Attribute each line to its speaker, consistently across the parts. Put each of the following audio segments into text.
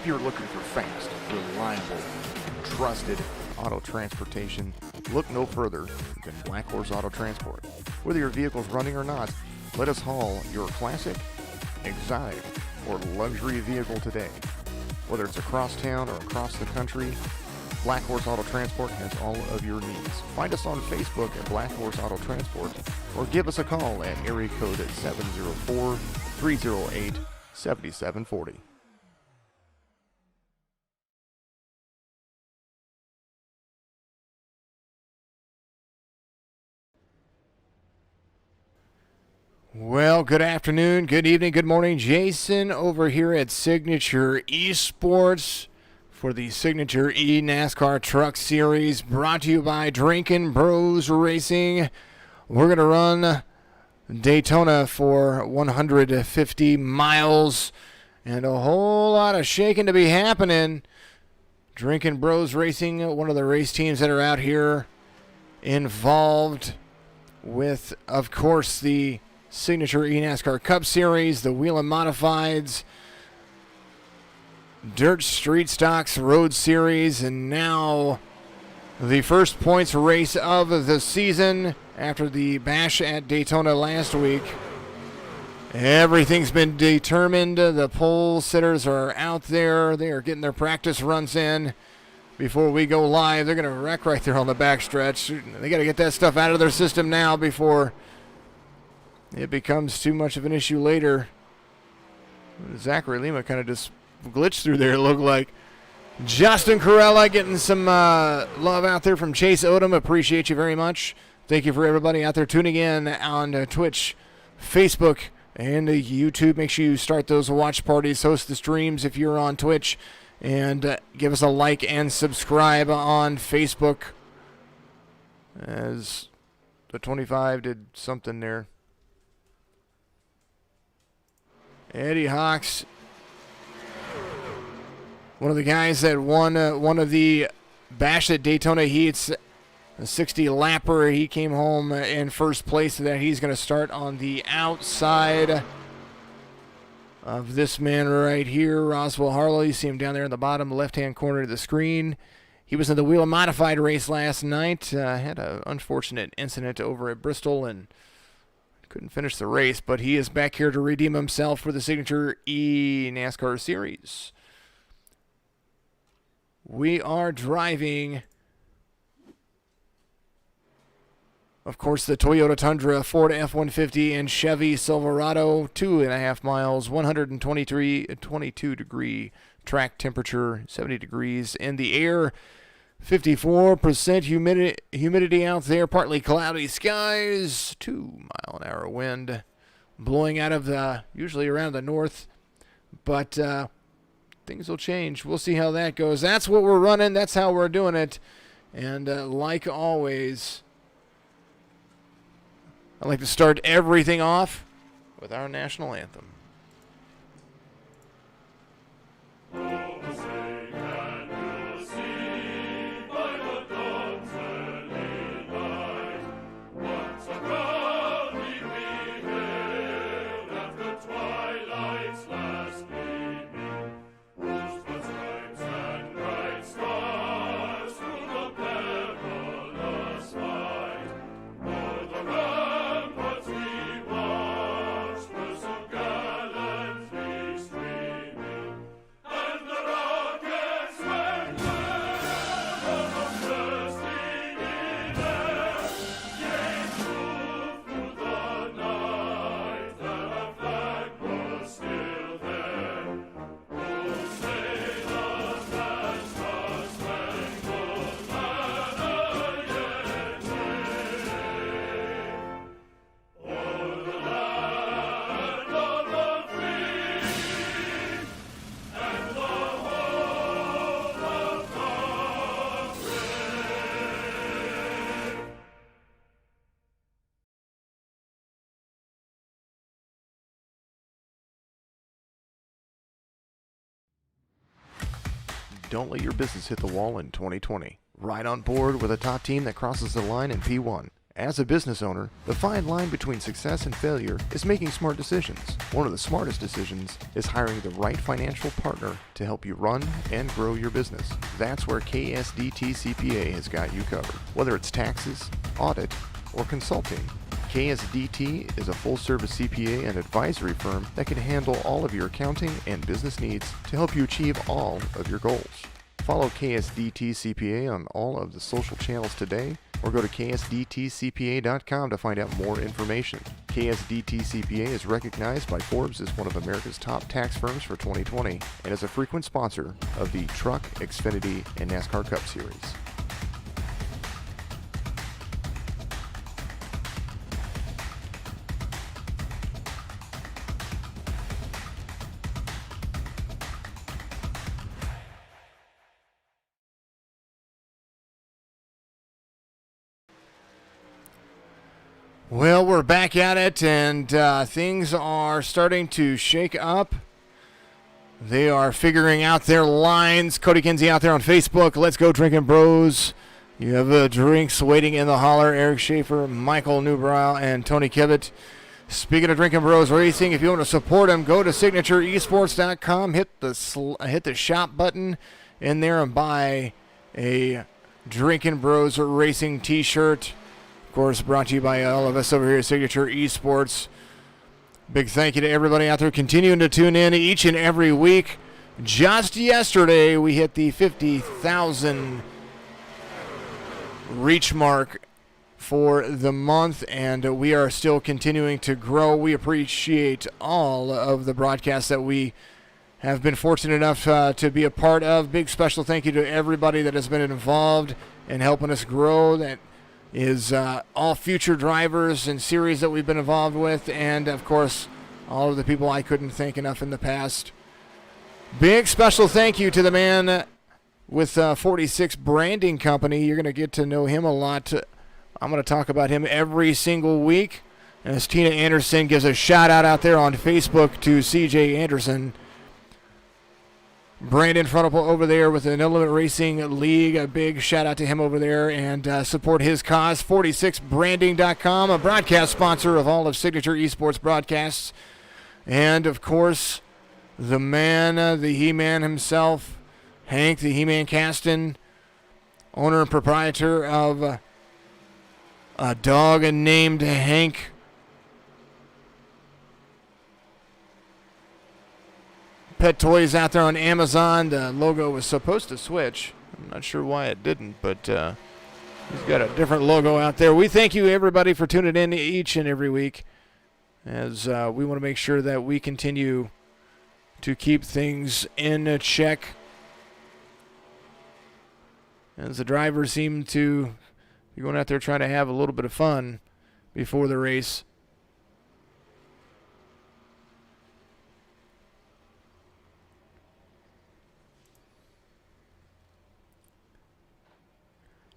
Speaker 1: If you're looking for fast, reliable, trusted auto transportation, look no further than Black Horse Auto Transport. Whether your vehicle's running or not, let us haul your classic, exotic, or luxury vehicle today. Whether it's across town or across the country, Black Horse Auto Transport has all of your needs. Find us on Facebook at Black Horse Auto Transport or give us a call at area code 704-308-7740. Well, good afternoon, good evening, good morning. Jason over here at Signature Esports for the Signature eNASCAR Truck Series, brought to you by Drinkin Bros Racing. We're going to run Daytona for 150 miles and a whole lot of shaking to be happening. Drinkin Bros Racing, one of the race teams that are out here involved with, of course, the Signature eNASCAR Cup Series, the Wheel and Modifieds, Dirt Street Stocks Road Series, and now the first points race of the season after the bash at Daytona last week. Everything's been determined. The pole sitters are out there. They are getting their practice runs in before we go live. They're going to wreck right there on the backstretch. They got to get that stuff out of their system now before it becomes too much of an issue later. Zachary Lima kind of just glitched through there, it looked like. Justin Corella getting some love out there from Chase Odom. Appreciate you very much. Thank you for everybody out there tuning in on Twitch, Facebook, and YouTube. Make sure you start those watch parties, host the streams if you're on Twitch, and give us a like and subscribe on Facebook. As the 25 did something there. Eddie Hawks, one of the guys that won one of the bash at Daytona heats, a 60 lapper. He came home in first place. That he's going to start on the outside of this man right here, Roswell Harlow. You see him down there in the bottom left-hand corner of the screen. He was in the Wheel and Modified race last night. Had an unfortunate incident over at Bristol and couldn't finish the race, but he is back here to redeem himself for the Signature eNASCAR Series. We are driving, of course, the Toyota Tundra, Ford F-150, and Chevy Silverado. 2.5 miles, 22 degree track temperature, 70 degrees in the air. 54% humidity out there, partly cloudy skies, 2-mile-an-hour wind blowing out of usually around the north, but things will change. We'll see how that goes. That's what we're running. That's how we're doing it. And like always, I like to start everything off with our national anthem. Don't let your business hit the wall in 2020. Ride on board with a top team that crosses the line in P1. As a business owner, the fine line between success and failure is making smart decisions. One of the smartest decisions is hiring the right financial partner to help you run and grow your business. That's where KSDT CPA has got you covered. Whether it's taxes, audit, or consulting, KSDT is a full-service CPA and advisory firm that can handle all of your accounting and business needs to help you achieve all of your goals. Follow KSDT CPA on all of the social channels today, or go to ksdtcpa.com to find out more information. KSDT CPA is recognized by Forbes as one of America's top tax firms for 2020 and is a frequent sponsor of the Truck, Xfinity, and NASCAR Cup Series. Well, we're back at it, and things are starting to shake up. They are figuring out their lines. Cody Kinsey out there on Facebook. Let's go, Drinkin' Bros. You have drinks waiting in the holler. Eric Schaefer, Michael Newbrow, and Tony Kibbett. Speaking of Drinkin' Bros Racing, if you want to support them, go to signatureesports.com. Hit the shop button in there and buy a Drinkin' Bros Racing T-shirt. Of course, brought to you by all of us over here at Signature Esports. Big thank you to everybody out there continuing to tune in each and every week. Just yesterday, we hit the 50,000 reach mark for the month, and we are still continuing to grow. We appreciate all of the broadcasts that we have been fortunate enough to be a part of. Big special thank you to everybody that has been involved in helping us grow. That is all future drivers and series that we've been involved with, and of course all of the people I couldn't thank enough in the past. Big special thank you to the man with 46 Branding Company. You're going to get to know him a lot. I'm going to talk about him every single week, as Tina Anderson gives a shout out there on Facebook to CJ Anderson. Brandon Frontal over there with the No Limit Racing League. A big shout out to him over there, and support his cause. 46branding.com, a broadcast sponsor of all of Signature Esports broadcasts. And, of course, the man, the He-Man himself, Hank, the He-Man Caston, owner and proprietor of a dog named Hank. Pet toys out there on Amazon. The logo was supposed to switch. I'm not sure why it didn't, but he's got a different logo out there. We thank you, everybody, for tuning in each and every week, as we want to make sure that we continue to keep things in check, as the drivers seem to be going out there trying to have a little bit of fun before the race.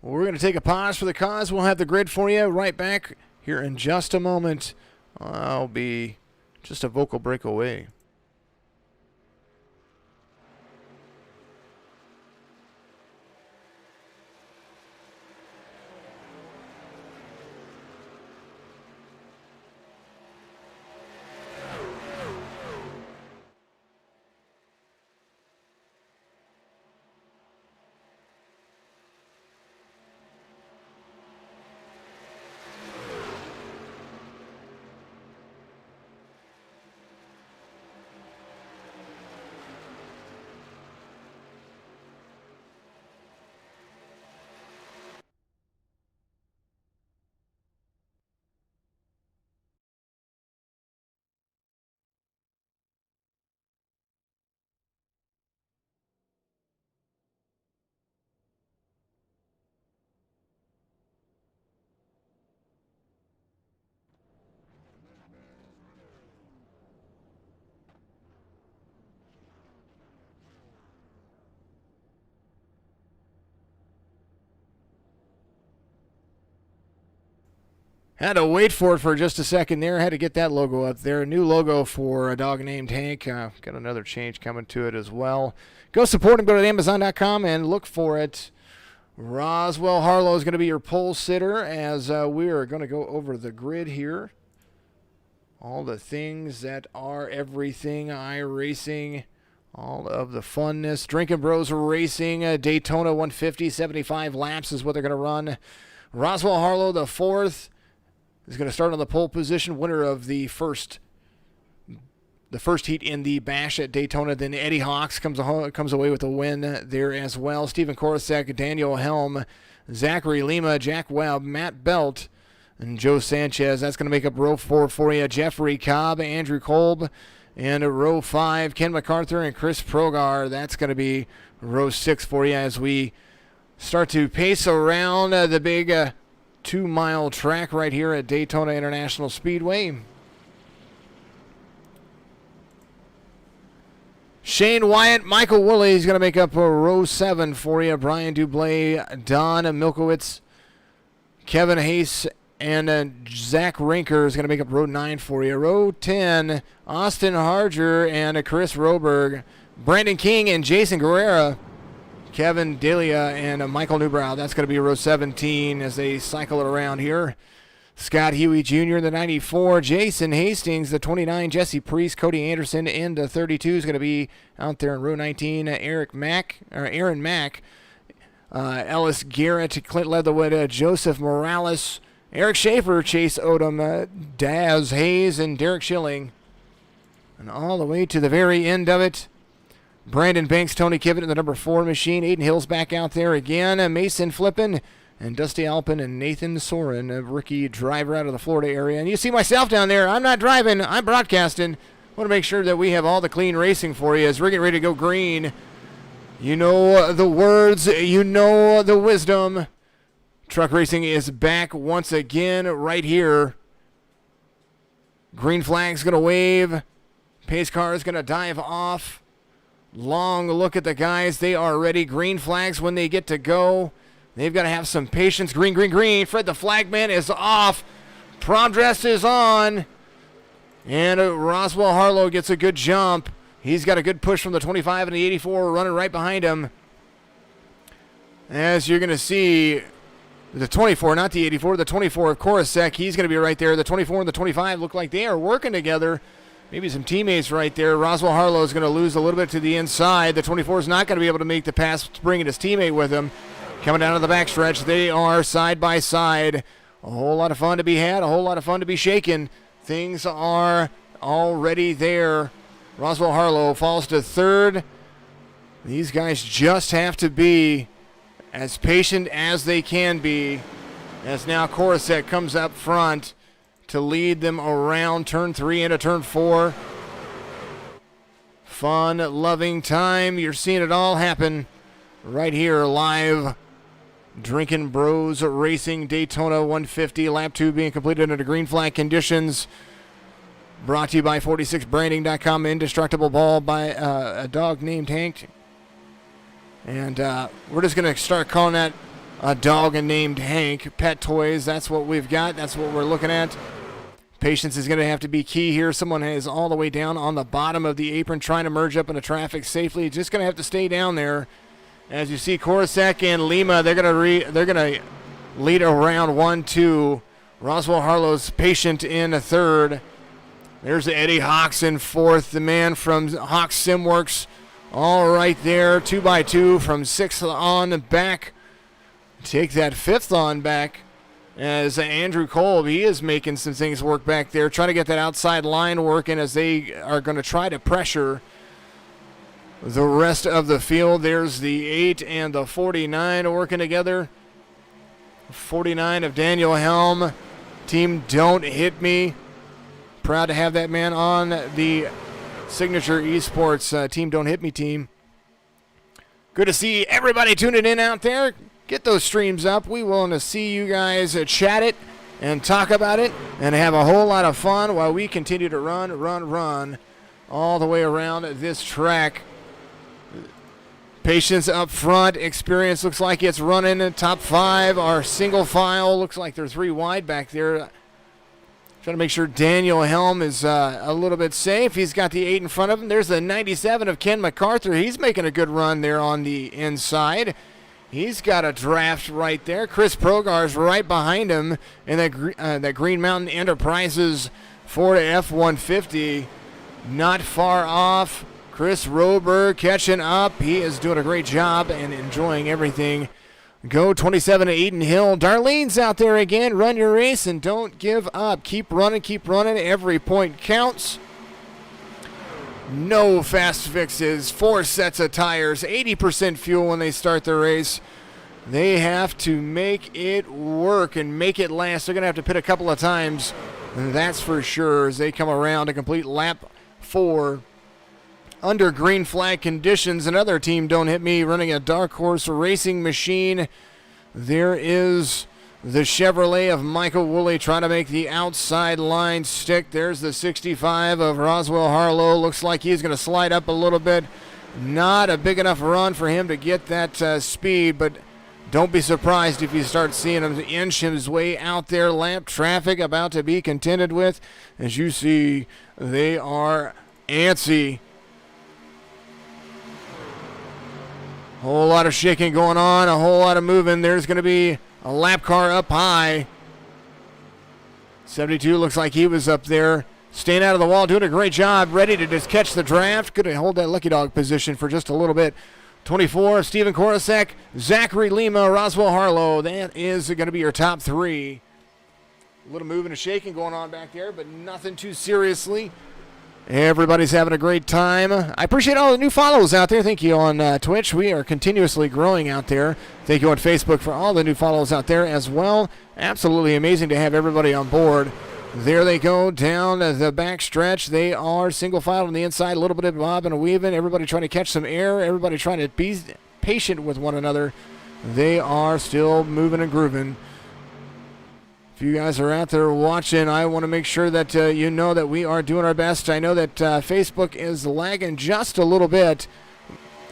Speaker 1: Well, we're going to take a pause for the cause. We'll have the grid for you right back here in just a moment. I'll be just a vocal break away. Had to wait for it for just a second there. Had to get that logo up there. A new logo for a dog named Hank. Got another change coming to it as well. Go support him. Go to Amazon.com and look for it Roswell Harlow is going to be your pole sitter as we are going to go over the grid here. All the things that are everything iRacing, all of the funness. Drinkin Bros Racing, Daytona 150, 75 laps is what they're going to run. Roswell Harlow, the fourth, is going to start on the pole position, winner of the first heat in the Bash at Daytona. Then Eddie Hawks comes away with a win there as well. Steven Korosek, Daniel Helm, Zachary Lima, Jack Webb, Matt Belt, and Joe Sanchez. That's going to make up row 4 for you. Jeffrey Cobb, Andrew Kolb, and row 5, Ken MacArthur and Chris Progar. That's going to be row 6 for you as we start to pace around the big 2-mile track right here at Daytona International Speedway. Shane Wyatt, Michael Woolley is going to make up row 7 for you. Brian Dublé, Don Milkowitz, Kevin Hayes, and Zach Rinker is going to make up row 9 for you. Row 10, Austin Harger and Chris Roberg, Brandon King and Jason Guerrera, Kevin Delia and Michael Newbrow. That's going to be row 17 as they cycle it around here. Scott Huey Jr. in the 94, Jason Hastings, the 29, Jesse Priest, Cody Anderson in the 32 is going to be out there in row 19. Aaron Mack, Ellis Garrett, Clint Leatherwood, Joseph Morales, Eric Schaefer, Chase Odom, Daz Hayes, and Derek Schilling. And all the way to the very end of it, Brandon Banks, Tony Kivett in the number 4 machine. Aiden Hill's back out there again. Mason Flippin, and Dusty Alpin and Nathan Soren, a rookie driver out of the Florida area. And you see myself down there. I'm not driving. I'm broadcasting. Want to make sure that we have all the clean racing for you as we're getting ready to go green. You know the words. You know the wisdom. Truck racing is back once again right here. Green flag's going to wave. Pace car is going to dive off. Long look at the guys. They are ready. Green flags when they get to go. They've got to have some patience. Green, green, green. Fred the flagman is off. Prom dress is on. And Roswell Harlow gets a good jump. He's got a good push from the 25 and the 84 running right behind him. As you're going to see, the 24, not the 84, the 24 of Korosek, he's going to be right there. The 24 and the 25 look like they are working together. Maybe some teammates right there. Roswell Harlow is going to lose a little bit to the inside. The 24 is not going to be able to make the pass, bringing his teammate with him. Coming down to the backstretch, they are side by side. A whole lot of fun to be had, a whole lot of fun to be shaken. Things are already there. Roswell Harlow falls to third. These guys just have to be as patient as they can be. As now Korosek comes up front to lead them around turn 3 into turn 4. Fun, loving time. You're seeing it all happen right here live. Drinkin Bros Racing Daytona 150, lap 2 being completed under green flag conditions. Brought to you by 46branding.com, Indestructible Ball by a dog named Hank. And we're just going to start calling that a dog named Hank. Pet toys, that's what we've got. That's what we're looking at. Patience is going to have to be key here. Someone is all the way down on the bottom of the apron trying to merge up into traffic safely. Just going to have to stay down there. As you see, Korosek and Lima, they're gonna lead around 1-2. Roswell Harlow's patient in a third. There's Eddie Hawks in fourth, the man from Hawks Simworks, all right there, 2x2 from 6th on back. Take that 5th on back. As Andrew Kolb, he is making some things work back there, trying to get that outside line working as they are going to try to pressure the rest of the field. There's the 8 and the 49 working together. 49 of Daniel Helm. Team Don't Hit Me. Proud to have that man on the Signature Esports Team Don't Hit Me team. Good to see everybody tuning in out there. Get those streams up. We want to see you guys chat it and talk about it and have a whole lot of fun while we continue to run all the way around this track. Patience up front. Experience looks like it's running. Top 5 are single file. Looks like they're 3 wide back there. Trying to make sure Daniel Helm is a little bit safe. He's got the 8 in front of him. There's the 97 of Ken MacArthur. He's making a good run there on the inside. He's got a draft right there. Chris Progar's right behind him in that Green Mountain Enterprises Ford F-150. Not far off. Chris Roberg catching up. He is doing a great job and enjoying everything. Go 27 to Eden Hill. Darlene's out there again. Run your race and don't give up. Keep running, keep running. Every point counts. No fast fixes. 4 sets of tires. 80% fuel when they start the race. They have to make it work and make it last. They're going to have to pit a couple of times. That's for sure as they come around to complete lap 4. Under green flag conditions, another team, Don't Hit Me, running a Dark Horse Racing Machine. There is the Chevrolet of Michael Woolley trying to make the outside line stick. There's the 65 of Roswell Harlow. Looks like he's going to slide up a little bit. Not a big enough run for him to get that speed, but don't be surprised if you start seeing him inch his way out there. Lap traffic about to be contended with. As you see, they are antsy. Whole lot of shaking going on, a whole lot of moving. There's going to be a lap car up high. 72 looks like he was up there, staying out of the wall, doing a great job, ready to just catch the draft. Good to hold that lucky dog position for just a little bit. 24, Steven Korosek, Zachary Lima, Roswell Harlow. That is going to be your top 3. A little moving and shaking going on back there, but nothing too seriously. Everybody's having a great time. I appreciate all the new follows out there. Thank you on Twitch. We are continuously growing out there. Thank you on Facebook for all the new follows out there as well. Absolutely amazing to have everybody on board. There they go down the back stretch. They are single file on the inside, a little bit of bob and weaving. Everybody trying to catch some air. Everybody trying to be patient with one another. They are still moving and grooving. If you guys are out there watching, I want to make sure that you know that we are doing our best. I know that Facebook is lagging just a little bit,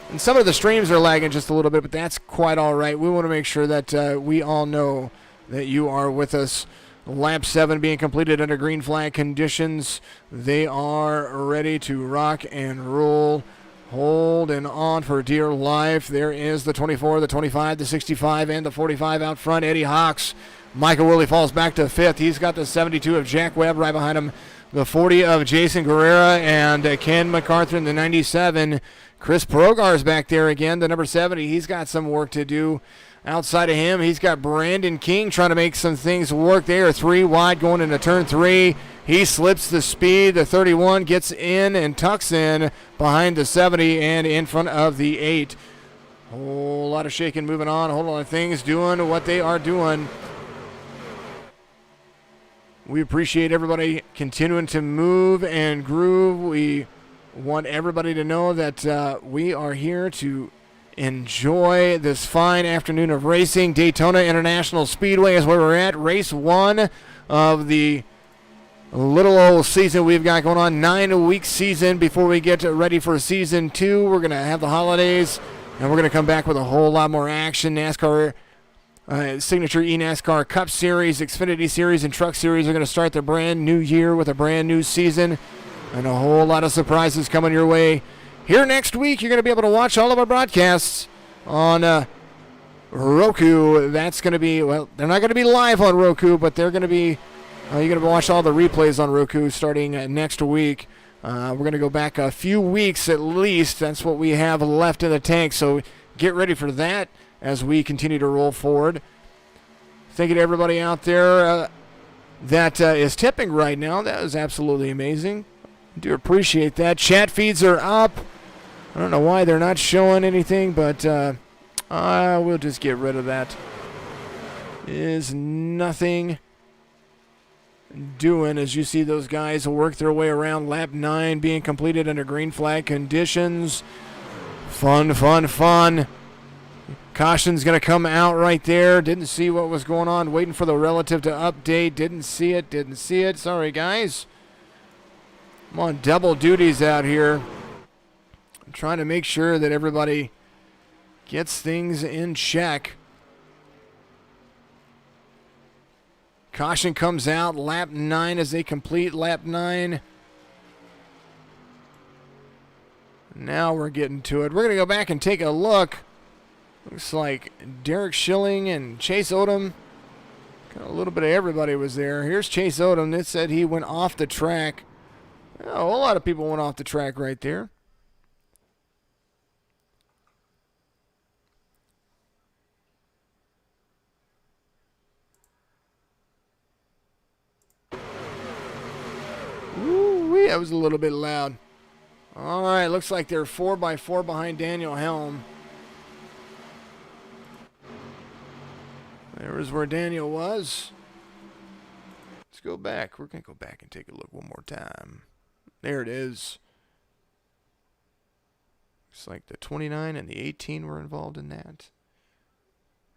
Speaker 1: and some of the streams are lagging just a little bit, but that's quite all right. We want to make sure that we all know that you are with us. Lap 7 being completed under green flag conditions. They are ready to rock and roll. Holding on for dear life. There is the 24, the 25, the 65, and the 45 out front. Eddie Hawks. Michael Woolley falls back to 5th. He's got the 72 of Jack Webb right behind him. The 40 of Jason Guerrera and Ken MacArthur in the 97. Chris Progar's back there again, the number 70. He's got some work to do. Outside of him, he's got Brandon King trying to make some things work. They are 3 wide going into turn 3. He slips the speed. The 31 gets in and tucks in behind the 70 and in front of the 8. Whole lot of shaking moving on. A whole lot of things doing what they are doing. We appreciate everybody continuing to move and groove. We want everybody to know that we are here to enjoy this fine afternoon of racing. Daytona International Speedway is where we're at. Race 1 of the little old season we've got going on. 9-week season before we get ready for season 2. We're going to have the holidays, and we're going to come back with a whole lot more action. NASCAR Signature eNASCAR Cup Series, Xfinity Series, and Truck Series are going to start their brand new year with a brand new season, and a whole lot of surprises coming your way. Here next week, you're going to be able to watch all of our broadcasts on Roku. That's going to be, well, they're not going to be live on Roku, but they're going to be, you're going to watch all the replays on Roku starting next week. We're going to go back a few weeks at least. That's what we have left in the tank, so get ready for that as we continue to roll forward. Thank you to everybody out there that is tipping right now. That is absolutely amazing. I do appreciate that. Chat feeds are up. I don't know why they're not showing anything, but we'll just get rid of that. Is nothing doing as you see those guys work their way around. Lap 9 being completed under green flag conditions. Fun, fun, fun. Caution's going to come out right there. Didn't see what was going on. Waiting for the relative to update. Didn't see it. Sorry, guys. I'm on double duties out here. I'm trying to make sure that everybody gets things in check. Caution comes out. Lap 9 as they complete lap 9. Now we're getting to it. We're going to go back and take a look Looks like Derek Schilling and Chase Odom. Got a little bit of everybody was there. Here's Chase Odom. It said he went off the track. Oh, a whole lot of people went off the track right there. Ooh, that was a little bit loud. All right, looks like they're 4x4 behind Daniel Helm. There was where Daniel was. Let's go back. We're going to go back and take a look one more time. There it is. Looks like the 29 and the 18 were involved in that.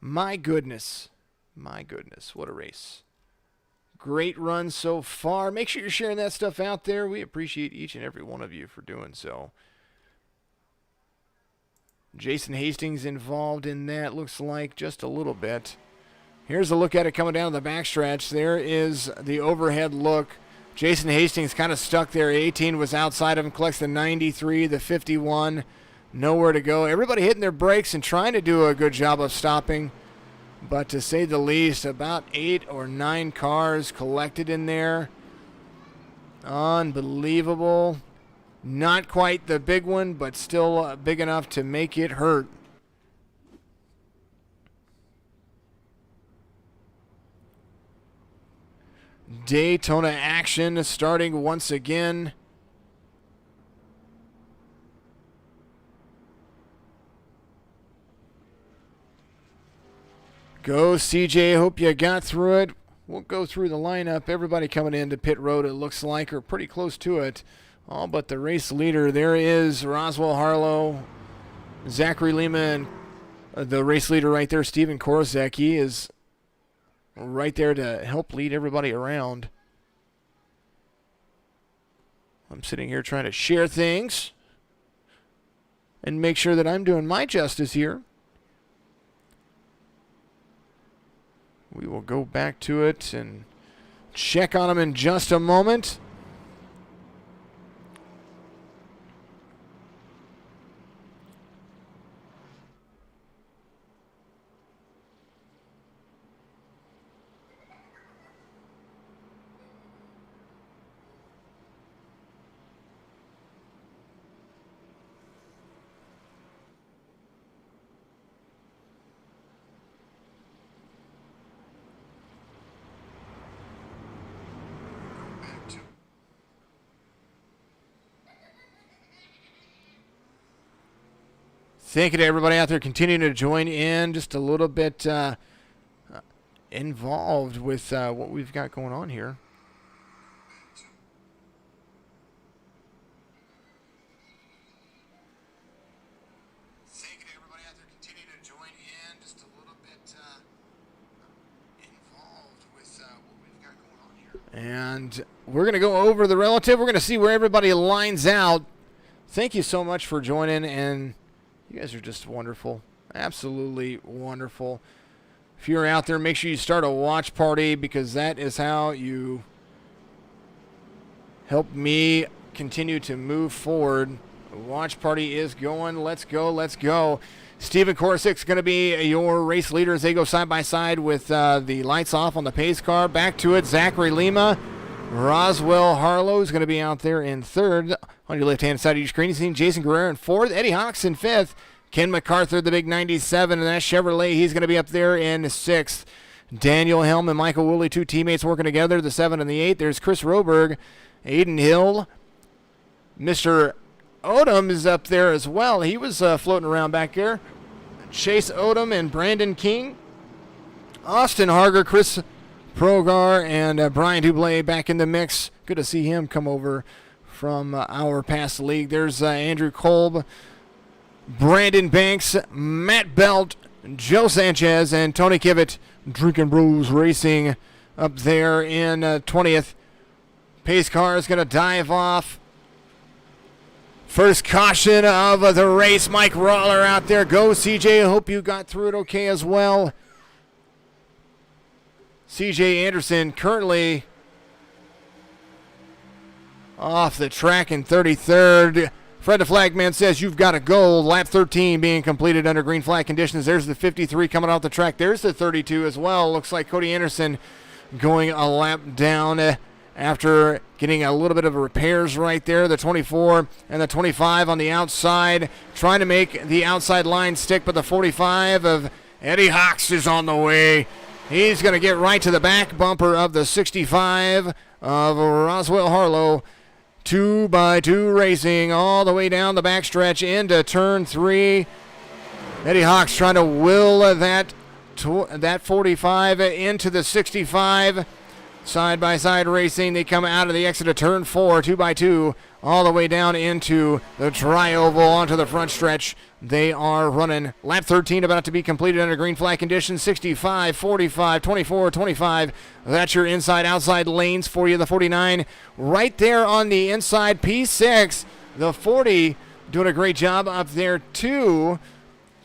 Speaker 1: My goodness. My goodness. What a race. Great run so far. Make sure you're sharing that stuff out there. We appreciate each and every one of you for doing so. Jason Hastings involved in that, looks like, just a little bit. Here's a look at it coming down the backstretch. There is the overhead look. Jason Hastings kind of stuck there. 18 was outside of him, collects the 93, the 51. Nowhere to go. Everybody hitting their brakes and trying to do a good job of stopping. But to say the least, about 8 or 9 cars collected in there. Unbelievable. Not quite the big one, but still big enough to make it hurt. Daytona action starting once again. Go, CJ. Hope you got through it. We'll go through the lineup. Everybody coming into pit road, it looks like, or pretty close to it. All but the race leader. There is Roswell Harlow, Zachary Lima, and the race leader right there, Steven Korosek. He is right there to help lead everybody around. I'm sitting here trying to share things and make sure that I'm doing my justice here. We will go back to it and check on them in just a moment. Thank you to everybody out there continuing to join in, just a little bit involved with what we've got going on here. Thank you to everybody out there continuing to join in, just a little bit involved with what we've got going on here. And we're going to go over the relative. We're going to see where everybody lines out. Thank you so much for joining, and you guys are just wonderful. Absolutely wonderful. If you're out there, make sure you start a watch party, because that is how you help me continue to move forward. The watch party is going. Let's go. Let's go. Steven Korosek is going to be your race leader as they go side by side with the lights off on the pace car. Back to it, Zachary Lima. Roswell Harlow is going to be out there in third. On your left-hand side of your screen, you've seen Jason Guerrero in fourth. Eddie Hawks in fifth. Ken MacArthur, the big 97, and that Chevrolet, he's going to be up there in sixth. Daniel Helm and Michael Woolley, two teammates working together, the 7 and the 8. There's Chris Roberg, Aiden Hill. Mr. Odom is up there as well. He was floating around back there. Chase Odom and Brandon King. Austin Harger, Chris Progar, and Brian Dublé back in the mix. Good to see him come over from our past league. There's Andrew Kolb, Brandon Banks, Matt Belt, Joe Sanchez, and Tony Kivett. Drinkin Bros Racing up there in 20th. Pace car is going to dive off. First caution of the race. Mike Roller out there. Go, CJ. I hope you got through it okay as well. CJ Anderson currently off the track in 33rd. Fred the Flagman says you've got to go. Lap 13 being completed under green flag conditions. There's the 53 coming off the track. There's the 32 as well. Looks like Cody Anderson going a lap down after getting a little bit of repairs right there. The 24 and the 25 on the outside, trying to make the outside line stick, but the 45 of Eddie Hawks is on the way. He's going to get right to the back bumper of the 65 of Roswell Harlow. 2x2 racing all the way down the backstretch into turn 3. Eddie Hawks trying to will that 45 into the 65. Side-by-side racing. They come out of the exit of turn 4, 2x2, all the way down into the tri-oval onto the front stretch. They are running lap 13, about to be completed under green flag conditions. 65, 45, 24, 25. That's your inside-outside lanes for you. The 49 right there on the inside P6. The 40 doing a great job up there too.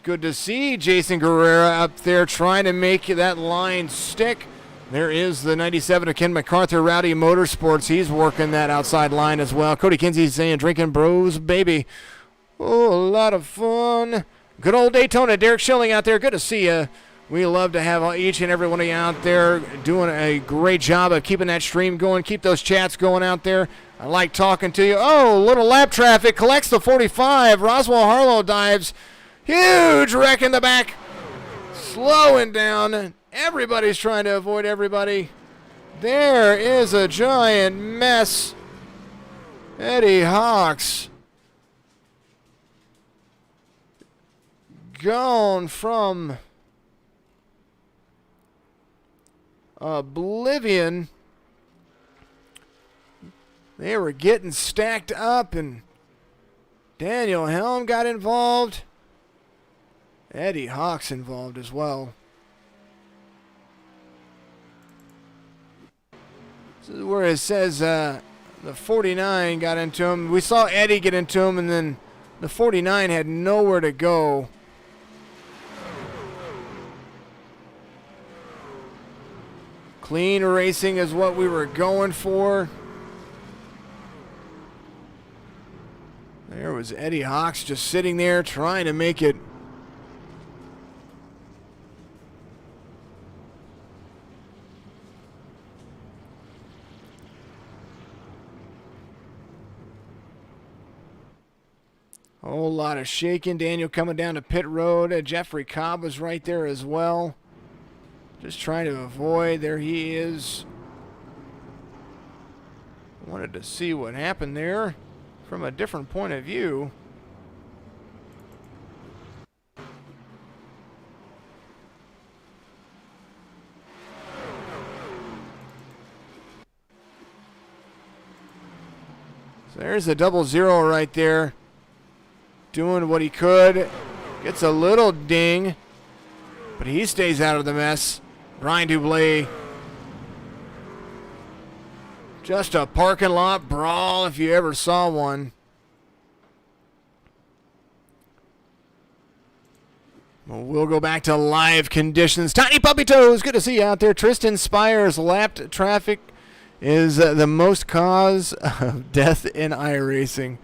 Speaker 1: Good to see Jason Guerrera up there trying to make that line stick. There is the 97 of Ken MacArthur, Rowdy Motorsports. He's working that outside line as well. Cody Kinsey's saying, drinking bros, baby. Oh, a lot of fun. Good old Daytona. Derek Schilling out there. Good to see you. We love to have each and every one of you out there doing a great job of keeping that stream going. Keep those chats going out there. I like talking to you. Oh, little lap traffic. Collects the 45. Roswell Harlow dives. Huge wreck in the back. Slowing down. Everybody's trying to avoid everybody. There is a giant mess. Eddie Hawks gone from oblivion. They were getting stacked up, and Daniel Helm got involved. Eddie Hawks involved as well. This is where it says the 49 got into him. We saw Eddie get into him, and then the 49 had nowhere to go. Clean racing is what we were going for. There was Eddie Hawks just sitting there trying to make it. A whole lot of shaking. Daniel coming down to pit road. Jeffrey Cobb was right there as well. Just trying to avoid. There he is. Wanted to see what happened there from a different point of view. So there's a 00 right there. Doing what he could. Gets a little ding. But he stays out of the mess. Brian Dublé. Just a parking lot brawl if you ever saw one. Well, we'll go back to live conditions. Tiny Puppy Toes, good to see you out there. Tristan Spires, lapped traffic is the most cause of death in iRacing.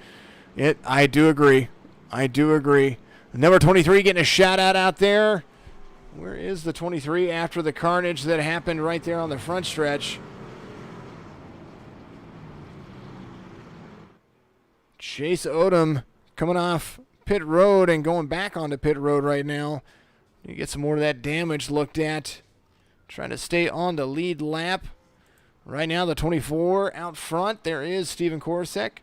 Speaker 1: I do agree. I do agree. Number 23 getting a shout out there. Where is the 23 after the carnage that happened right there on the front stretch? Chase Odom coming off pit road and going back onto pit road right now. You get some more of that damage looked at. Trying to stay on the lead lap. Right now the 24 out front. There is Steven Korosek.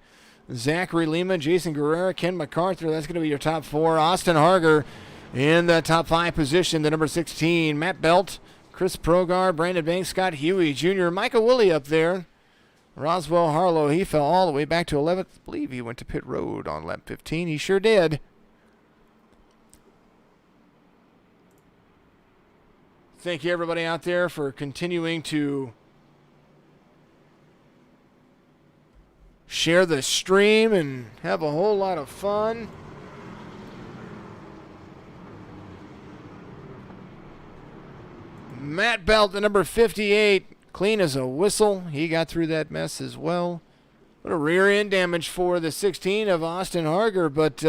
Speaker 1: Zachary Lima, Jason Guerrera, Ken MacArthur. That's going to be your top 4. Austin Harger in the top 5 position. The number 16, Matt Belt, Chris Progar, Brandon Banks, Scott Huey Jr., Michael Woolley up there. Roswell Harlow, he fell all the way back to 11th. I believe he went to pit road on lap 15. He sure did. Thank you, everybody out there, for continuing to share the stream and have a whole lot of fun. Matt Belt, the number 58, clean as a whistle. He got through that mess as well. little rear end damage for the 16 of Austin Harger, but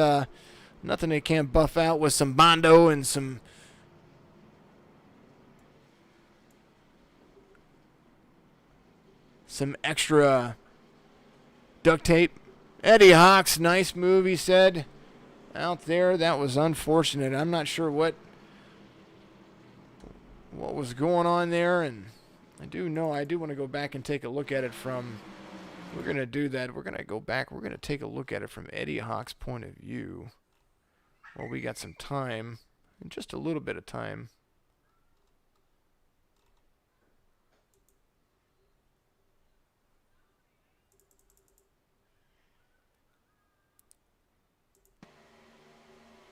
Speaker 1: nothing they can't buff out with some Bondo and some extra duct tape. Eddie Hawks, nice move, he said, out there. That was unfortunate. I'm not sure what was going on there, and I do want to go back and take a look at it from, we're going to do that. We're going to go back. We're going to take a look at it from Eddie Hawks' point of view. Well, we got some time, just a little bit of time.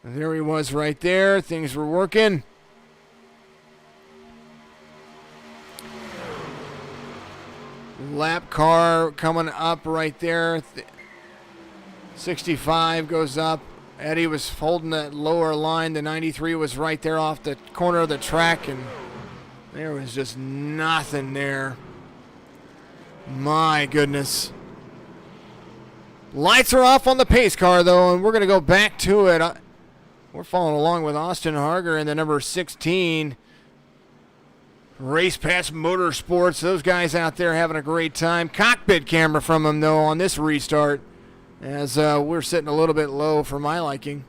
Speaker 1: And there he was right there. Things were working. Lap car coming up right there. 65 goes up. Eddie was holding that lower line. The 93 was right there off the corner of the track, and there was just nothing there. My goodness. Lights are off on the pace car, though, and we're going to go back to it. We're following along with Austin Harger in the number 16. Race Pass Motorsports. Those guys out there having a great time. Cockpit camera from them, though, on this restart, as we're sitting a little bit low for my liking.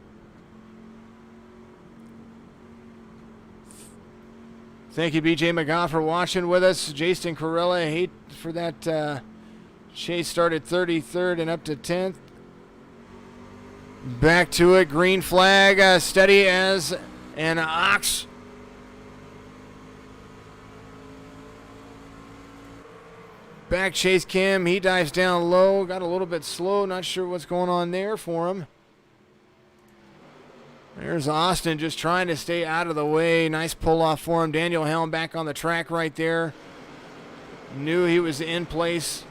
Speaker 1: Thank you, BJ McGough, for watching with us. Jason Corella, I hate for that. Chase started 33rd and up to 10th. Back to it. Green flag, steady as an ox. Back Chase Kim. He dives down low. Got a little bit slow. Not sure what's going on there for him. There's Austin just trying to stay out of the way. Nice pull off for him. Daniel Helm back on the track right there. Knew he was in place.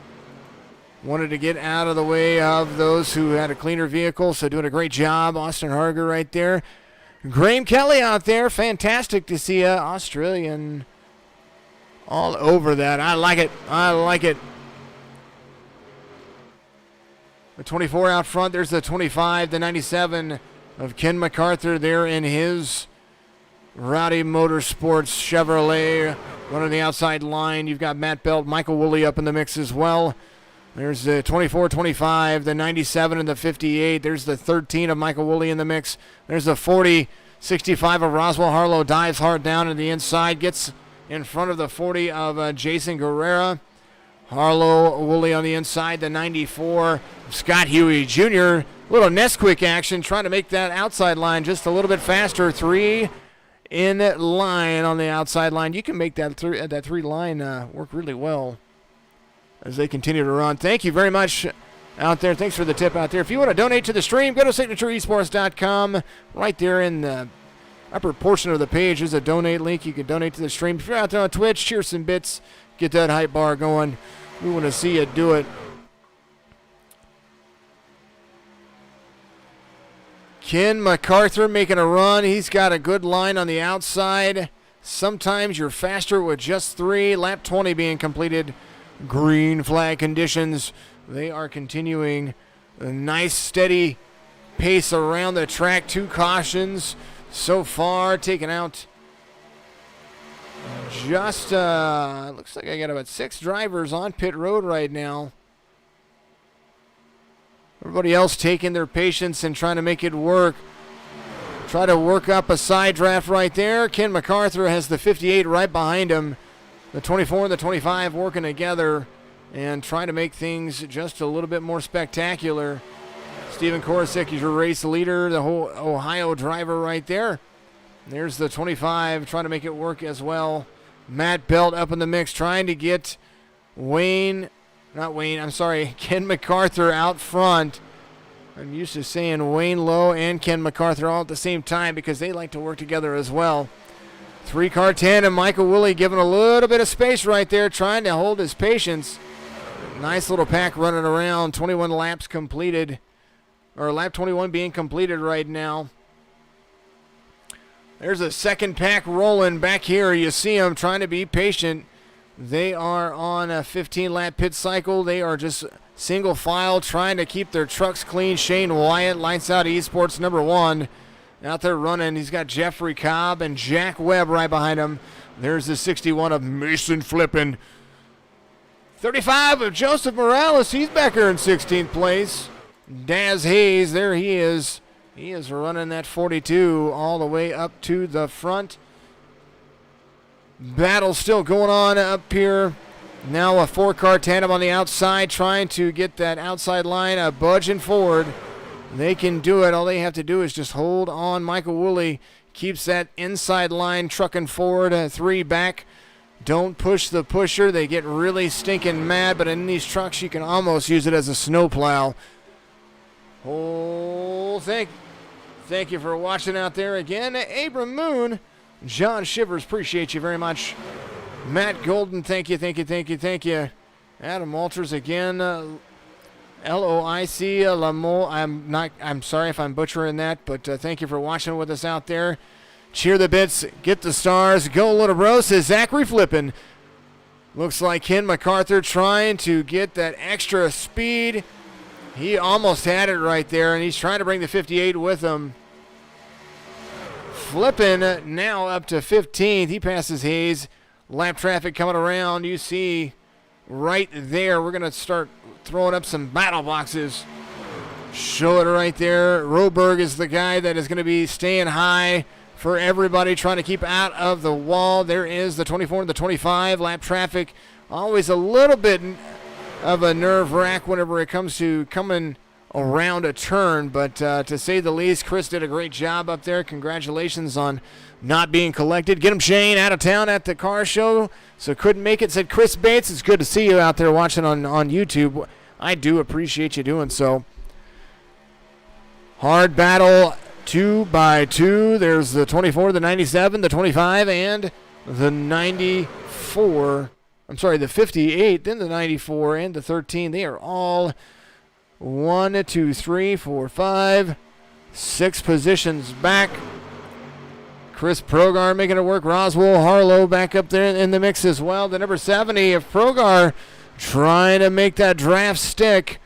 Speaker 1: Wanted to get out of the way of those who had a cleaner vehicle, so doing a great job. Austin Harger right there. Graham Kelly out there. Fantastic to see an Australian all over that. I like it. I like it. The 24 out front. There's the 25, the 97 of Ken MacArthur there in his Rowdy Motorsports Chevrolet. Running the outside line. You've got Matt Belt, Michael Woolley up in the mix as well. There's the 24, 25, the 97, and the 58. There's the 13 of Michael Woolley in the mix. There's the 40, 65 of Roswell Harlow. Dives hard down to the inside. Gets in front of the 40 of Jason Guerrera. Harlow, Woolley on the inside. The 94, Scott Huey Jr. Little Nesquik action, trying to make that outside line just a little bit faster. 3 in line on the outside line. You can make that three line work really well as they continue to run. Thank you very much out there. Thanks for the tip out there. If you want to donate to the stream, go to signatureesports.com. Right there in the upper portion of the page is a donate link. You can donate to the stream. If you're out there on Twitch, cheer some bits. Get that hype bar going. We want to see you do it. Ken MacArthur making a run. He's got a good line on the outside. Sometimes you're faster with just 3. Lap 20 being completed. Green flag conditions. They are continuing a nice steady pace around the track. 2 cautions so far taken out. Just looks like I got about 6 drivers on pit road right now. Everybody else taking their patience and trying to make it work. Try to work up a side draft right there. Ken MacArthur has the 58 right behind him. The 24 and the 25 working together and trying to make things just a little bit more spectacular. Steven Korosik is your race leader, the whole Ohio driver right there. There's the 25 trying to make it work as well. Matt Belt up in the mix trying to get Ken MacArthur out front. I'm used to saying Wayne Lowe and Ken MacArthur all at the same time because they like to work together as well. 3-car 10 and Michael Woolley giving a little bit of space right there, trying to hold his patience. Nice little pack running around. 21 laps completed, or lap 21 being completed right now. There's a second pack rolling back here. You see them trying to be patient. They are on a 15-lap pit cycle. They are just single file, trying to keep their trucks clean. Shane Wyatt, Lights Out Esports number 1, out there running. He's got Jeffrey Cobb and Jack Webb right behind him. There's the 61 of Mason Flippin. 35 of Joseph Morales. He's back here in 16th place. Daz Hayes, there he is. He is running that 42 all the way up to the front. Battle still going on up here. Now a 4-car tandem on the outside, trying to get that outside line budging forward. They can do it. All they have to do is just hold on. Michael Woolley keeps that inside line trucking forward, 3 back. Don't push the pusher. They get really stinking mad, but in these trucks you can almost use it as a snowplow. Oh, thank you for watching out there again. Abram Moon, John Shivers, appreciate you very much. Matt Golden, thank you. Adam Walters again. LOIC, Lamo. I'm sorry if I'm butchering that, but thank you for watching with us out there. Cheer the bits, get the stars, go little bro, says Zachary Flippin. Looks like Ken MacArthur trying to get that extra speed. He almost had it right there, and he's trying to bring the 58 with him. Flippin now up to 15th. He passes Hayes. Lap traffic coming around. You see right there, we're going to start throwing up some battle boxes. Show it right there. Roberg is the guy that is going to be staying high for everybody, trying to keep out of the wall. There is the 24 and the 25. Lap traffic, always a little bit of a nerve wrack whenever it comes to coming around a turn, but to say the least, Chris did a great job up there. Congratulations on not being collected. Get him, Shane, out of town at the car show, so couldn't make it, said Chris Bates. It's good to see you out there watching on YouTube. I do appreciate you doing so. Hard battle, 2 by 2. There's the 24, the 97, the 25, and the 94. I'm sorry, the 58, then the 94, and the 13. They are all 1, 2, 3, 4, 5, 6 positions back. Chris Progar making it work. Roswell Harlow back up there in the mix as well. The number 70 of Progar trying to make that draft stick.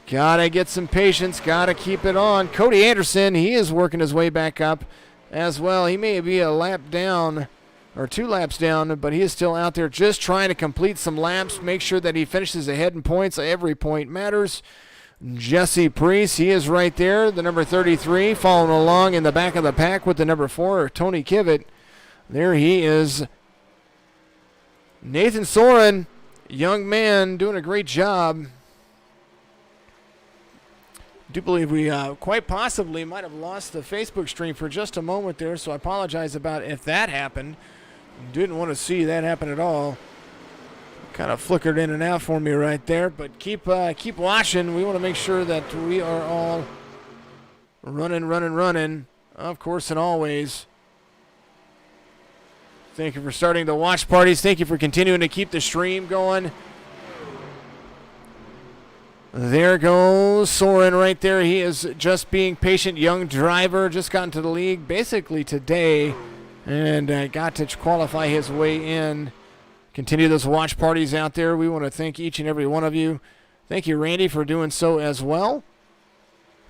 Speaker 1: Gotta get some patience. Gotta keep it on. Cody Anderson, he is working his way back up as well. He may be a lap down or 2 laps down, but he is still out there just trying to complete some laps, make sure that he finishes ahead in points. Every point matters. Jesse Priest, he is right there, the number 33, following along in the back of the pack with the number 4, Tony Kivett. There he is. Nathan Soren, young man, doing a great job. I do believe we quite possibly might have lost the Facebook stream for just a moment there, so I apologize about if that happened. Didn't want to see that happen at all. Kind of flickered in and out for me right there, but keep watching. We want to make sure that we are all running, of course and always. Thank you for starting the watch parties. Thank you for continuing to keep the stream going. There goes Soren right there. He is just being patient, young driver, just got into the league basically today, and got to qualify his way in. Continue those watch parties out there. We want to thank each and every one of you. Thank you, Randy, for doing so as well.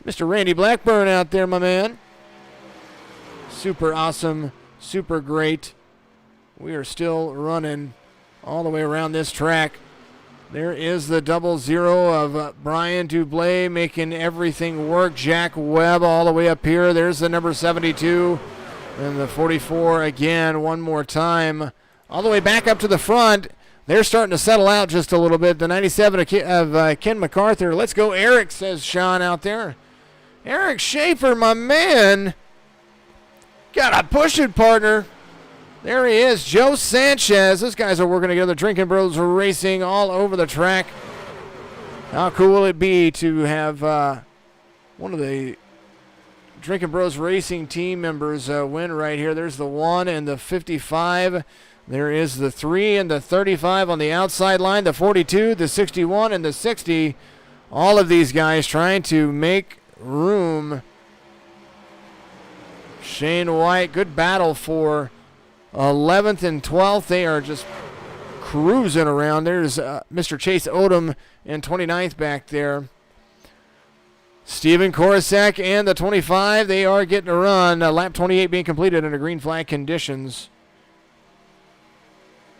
Speaker 1: Mr. Randy Blackburn out there, my man. Super awesome, super great. We are still running all the way around this track. There is the 00 of Brian Dublé making everything work. Jack Webb all the way up here. There's the number 72 and the 44 again one more time. All the way back up to the front. They're starting to settle out just a little bit. The 97 of Ken MacArthur. Let's go, Eric, says Sean out there. Eric Schaefer, my man. Gotta push it, partner. There he is, Joe Sanchez. Those guys are working together. Drinkin Bros racing all over the track. How cool will it be to have one of the Drinkin Bros racing team members win right here? There's the 1 and the 55. There is the 3 and the 35 on the outside line, the 42, the 61, and the 60. All of these guys trying to make room. Shane White, good battle for 11th and 12th. They are just cruising around. There's Mr. Chase Odom in 29th back there. Steven Korosek and the 25, they are getting a run. Lap 28 being completed under green flag conditions.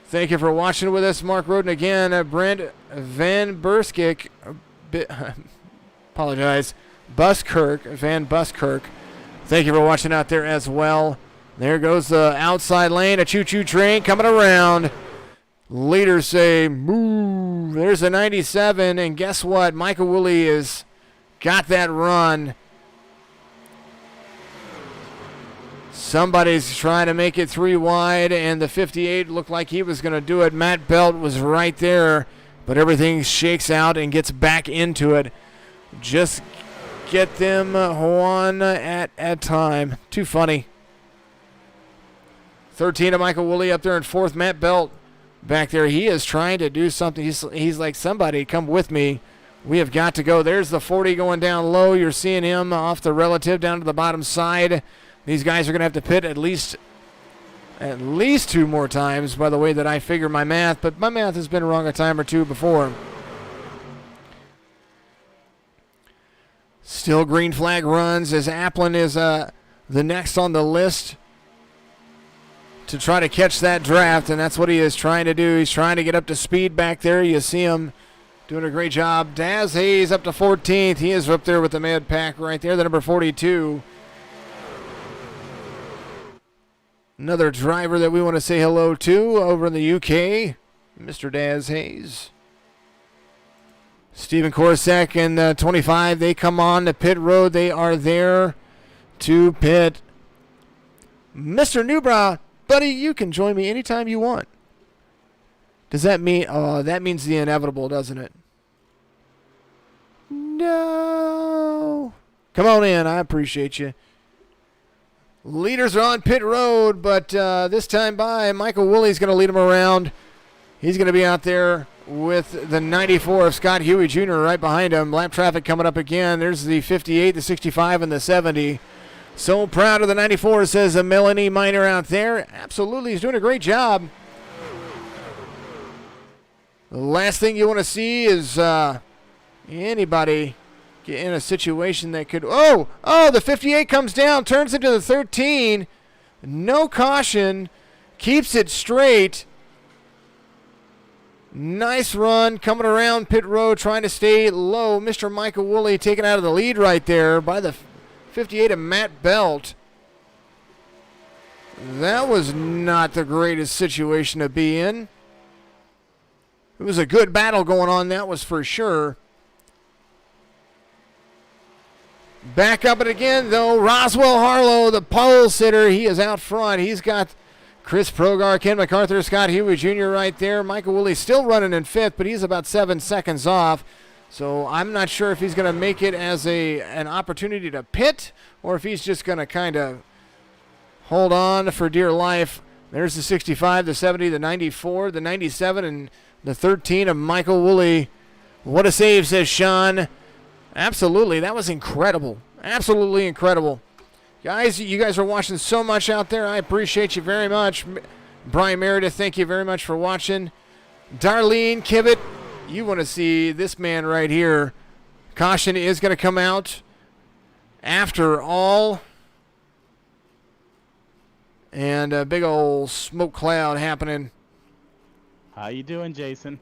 Speaker 1: Thank you for watching with us. Mark Roden again. Brent Van Burskik. Apologize. Van Buskirk. Thank you for watching out there as well. There goes the outside lane. A choo-choo train coming around. Leaders say, move. There's a 97. And guess what? Michael Woolley has got that run. Somebody's trying to make it 3 wide, and the 58 looked like he was going to do it. Matt Belt was right there, but everything shakes out and gets back into it. Just get them one at time. Too funny. 13 of Michael Woolley up there in 4th. Matt Belt back there. He is trying to do something. He's like, somebody come with me. We have got to go. There's the 40 going down low. You're seeing him off the relative down to the bottom side. These guys are going to have to pit at least 2 more times by the way that I figure my math, but my math has been wrong a time or two before. Still green flag runs as Applin is the next on the list to try to catch that draft, and that's what he is trying to do. He's trying to get up to speed back there. You see him doing a great job. Daz Hayes up to 14th. He is up there with the Mad Pack right there, the number 42. Another driver that we want to say hello to over in the UK, Mr. Daz Hayes. Steven Korosek and 25, they come on the pit road. They are there to pit. Mr. Newbrow, buddy, you can join me anytime you want. Does that mean, that means the inevitable, doesn't it? No. Come on in, I appreciate you. Leaders are on pit road, but this time by, Michael Woolley's going to lead them around. He's going to be out there with the 94 of Scott Huey Jr. right behind him. Lap traffic coming up again. There's the 58, the 65, and the 70. So proud of the 94, says Melanie Miner out there. Absolutely, he's doing a great job. The last thing you want to see is anybody get in a situation that could... Oh, the 58 comes down, turns into the 13. No caution. Keeps it straight. Nice run coming around pit road, trying to stay low. Mr. Michael Woolley taken out of the lead right there by the 58 of Matt Belt. That was not the greatest situation to be in. It was a good battle going on, that was for sure. Back up it again, though. Roswell Harlow, the pole sitter, he is out front. He's got Chris Progar, Ken MacArthur, Scott Huey Jr. right there. Michael Woolley still running in 5th, but he's about 7 seconds off. So I'm not sure if he's going to make it as an opportunity to pit or if he's just going to kind of hold on for dear life. There's the 65, the 70, the 94, the 97, and the 13 of Michael Woolley. What a save, says Sean. Absolutely, that was incredible. Absolutely incredible. Guys, you guys are watching so much out there. I appreciate you very much. Brian Meredith, thank you very much for watching. Darlene Kivett, you want to see this man right here. Caution is going to come out after all. And a big old smoke cloud happening.
Speaker 2: How you doing, Jason?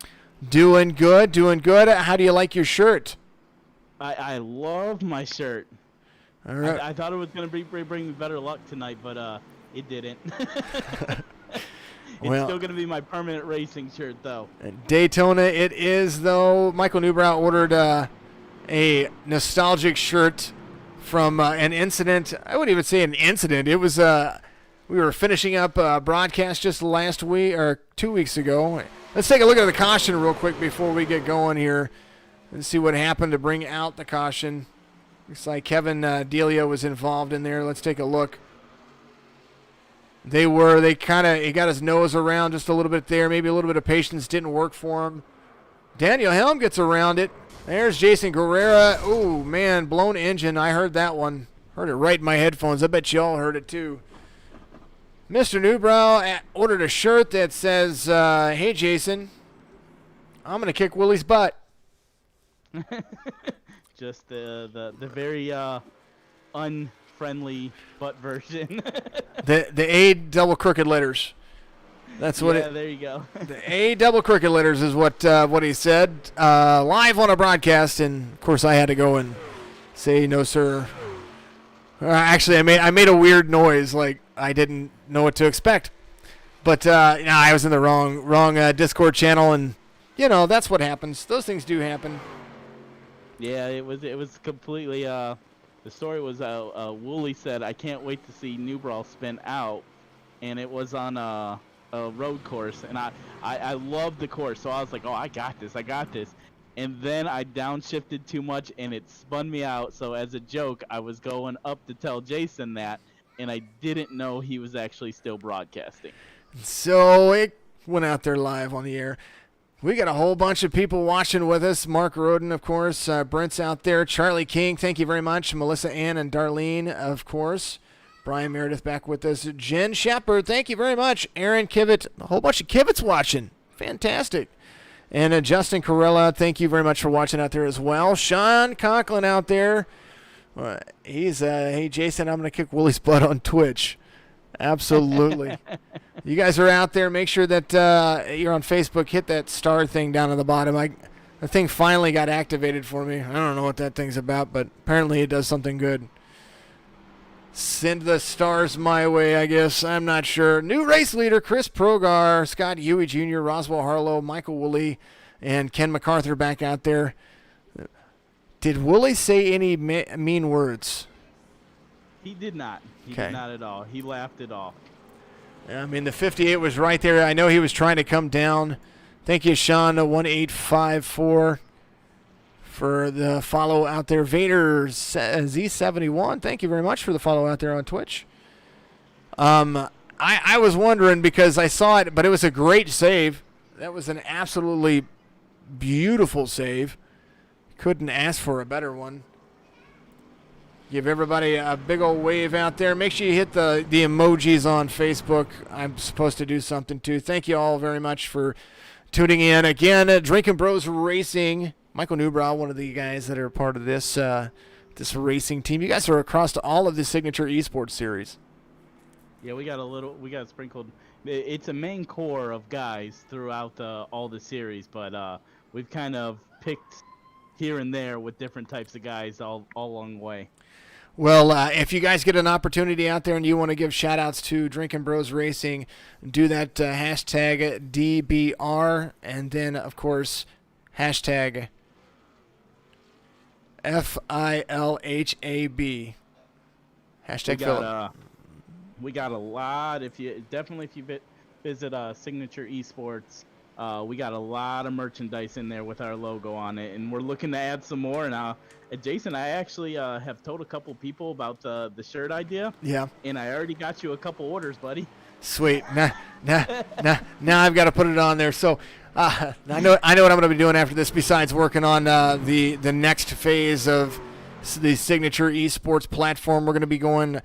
Speaker 1: Doing good, doing good. How do you like your shirt?
Speaker 2: I love my shirt.
Speaker 1: All right.
Speaker 2: I thought it was going to bring me better luck tonight, but it didn't. It's still going to be my permanent racing shirt, though.
Speaker 1: Daytona it is, though. Michael Newbrow ordered a nostalgic shirt from an incident. I wouldn't even say an incident. It was we were finishing up a broadcast just last week or 2 weeks ago. Let's take a look at the caution real quick before we get going here and see what happened to bring out the caution. Looks like Kevin Delia was involved in there. Let's take a look. He got his nose around just a little bit there. Maybe a little bit of patience didn't work for him. Daniel Helm gets around it. There's Jason Guerrera. Oh, man, blown engine. I heard that one. Heard it right in my headphones. I bet you all heard it too. Mr. Newbrow ordered a shirt that says, "Hey Jason, I'm gonna kick Willie's butt."
Speaker 2: Just the very unfriendly butt version.
Speaker 1: the A double crooked letters. That's what
Speaker 2: yeah, there you go.
Speaker 1: The A double crooked letters is what he said live on a broadcast, and of course I had to go and say no, sir. Actually, I made a weird noise, like I didn't know what to expect. But I was in the wrong Discord channel, and that's what happens. Those things do happen.
Speaker 2: Yeah, it was completely. The story was Wooly said, "I can't wait to see Newbrawl spin out," and it was on a road course, and I loved the course, so I was like, "Oh, I got this." And then I downshifted too much, and it spun me out. So as a joke, I was going up to tell Jason that, and I didn't know he was actually still broadcasting.
Speaker 1: So it went out there live on the air. We got a whole bunch of people watching with us. Mark Roden, of course. Brent's out there. Charlie King, thank you very much. Melissa Ann and Darlene, of course. Brian Meredith back with us. Jen Shepard, thank you very much. Aaron Kivett, a whole bunch of Kivets watching. Fantastic. And Justin Corella, thank you very much for watching out there as well. Sean Conklin out there. He's, hey, Jason, I'm going to kick Willie's butt on Twitch. Absolutely. You guys are out there. Make sure that you're on Facebook. Hit that star thing down at the bottom. The thing finally got activated for me. I don't know what that thing's about, but apparently it does something good. Send the stars my way, I guess. I'm not sure. New race leader, Chris Progar, Scott Huey Jr., Roswell Harlow, Michael Woolley, and Ken MacArthur back out there. Did Woolley say any mean words?
Speaker 2: He did not. He did not at all. He laughed it off.
Speaker 1: I mean, the 58 was right there. I know he was trying to come down. Thank you, Sean, 1854. For the follow out there. Vader Z71, thank you very much for the follow out there on Twitch. I was wondering because I saw it, but it was a great save. That was an absolutely beautiful save. Couldn't ask for a better one. Give everybody a big old wave out there. Make sure you hit the emojis on Facebook. I'm supposed to do something too. Thank you all very much for tuning in. Again, Drinkin Bros Racing. Michael Newbrow, one of the guys that are part of this this racing team. You guys are across to all of the Signature Esports series.
Speaker 2: Yeah, we got sprinkled. It's a main core of guys throughout all the series, but we've kind of picked here and there with different types of guys all along the way.
Speaker 1: Well, if you guys get an opportunity out there and you want to give shout-outs to Drinkin Bros Racing, do that hashtag DBR, and then, of course, hashtag FILHAB. Hashtag Philip.
Speaker 2: We got a lot. If you visit Signature Esports, we got a lot of merchandise in there with our logo on it, and we're looking to add some more. And Jason, I actually have told a couple people about the shirt idea.
Speaker 1: Yeah.
Speaker 2: And I already got you a couple orders, buddy.
Speaker 1: Sweet. Now I've got to put it on there. So I know what I'm going to be doing after this. Besides working on the next phase of the Signature Esports platform, we're going to be going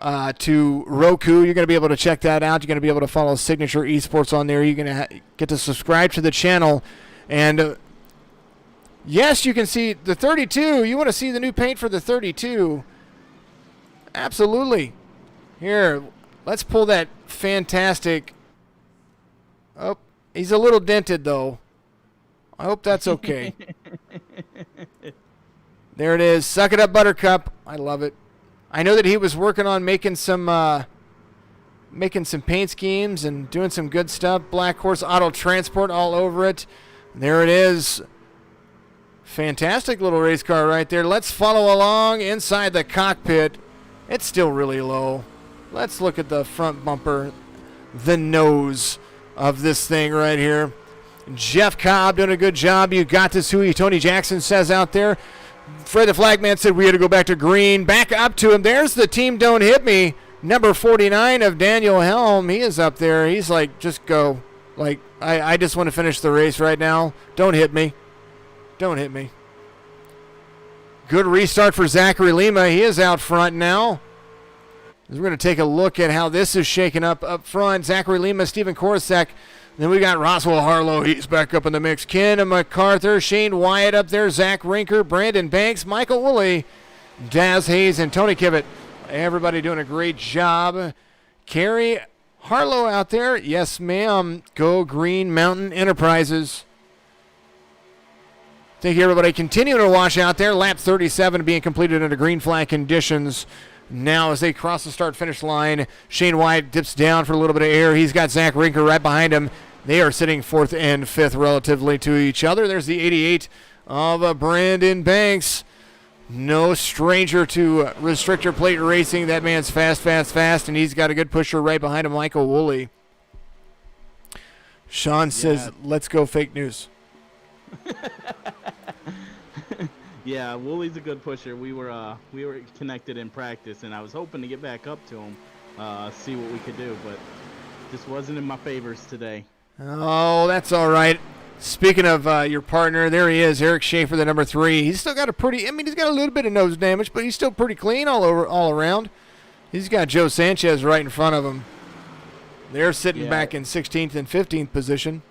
Speaker 1: to Roku. You're going to be able to check that out. You're going to be able to follow Signature Esports on there. You're going to get to subscribe to the channel. And yes, you can see the 32. You want to see the new paint for the 32? Absolutely. Here, let's pull that fantastic. Oh, he's a little dented, though. I hope that's okay. There it is. Suck it up, Buttercup. I love it. I know that he was working on making some paint schemes and doing some good stuff. Black Horse Auto Transport all over it. There it is. Fantastic little race car right there. Let's follow along inside the cockpit. It's still really low. Let's look at the front bumper, the nose of this thing right here. Jeff Cobb doing a good job. You got this, Huey. Tony Jackson says out there. Fred the Flagman said we had to go back to green. Back up to him. There's the Team Don't Hit Me. Number 49 of Daniel Helm. He is up there. He's like, just go. Like, I just want to finish the race right now. Don't hit me. Don't hit me. Good restart for Zachary Lima. He is out front now. We're going to take a look at how this is shaking up front. Zachary Lima, Steven Korosek. Then we got Roswell Harlow. He's back up in the mix. Ken MacArthur, Shane Wyatt up there. Zach Rinker, Brandon Banks, Michael Woolley, Daz Hayes, and Tony Kibbett. Everybody doing a great job. Carrie Harlow out there. Yes, ma'am. Go Green Mountain Enterprises. Thank you, everybody. Continuing to watch out there. Lap 37 being completed under green flag conditions. Now as they cross the start-finish line, Shane Wyatt dips down for a little bit of air. He's got Zach Rinker right behind him. They are sitting 4th and 5th relatively to each other. There's the 88 of Brandon Banks. No stranger to restrictor plate racing. That man's fast, and he's got a good pusher right behind him, Michael Woolley. Sean says, let's go fake news.
Speaker 2: Yeah, Woolley's a good pusher. We were connected in practice, and I was hoping to get back up to him, see what we could do, but just wasn't in my favors today.
Speaker 1: Oh, that's all right. Speaking of your partner, there he is, Eric Schaefer, the number 3. He's still got he's got a little bit of nose damage, but he's still pretty clean all around. He's got Joe Sanchez right in front of him. They're sitting back in 16th and 15th position.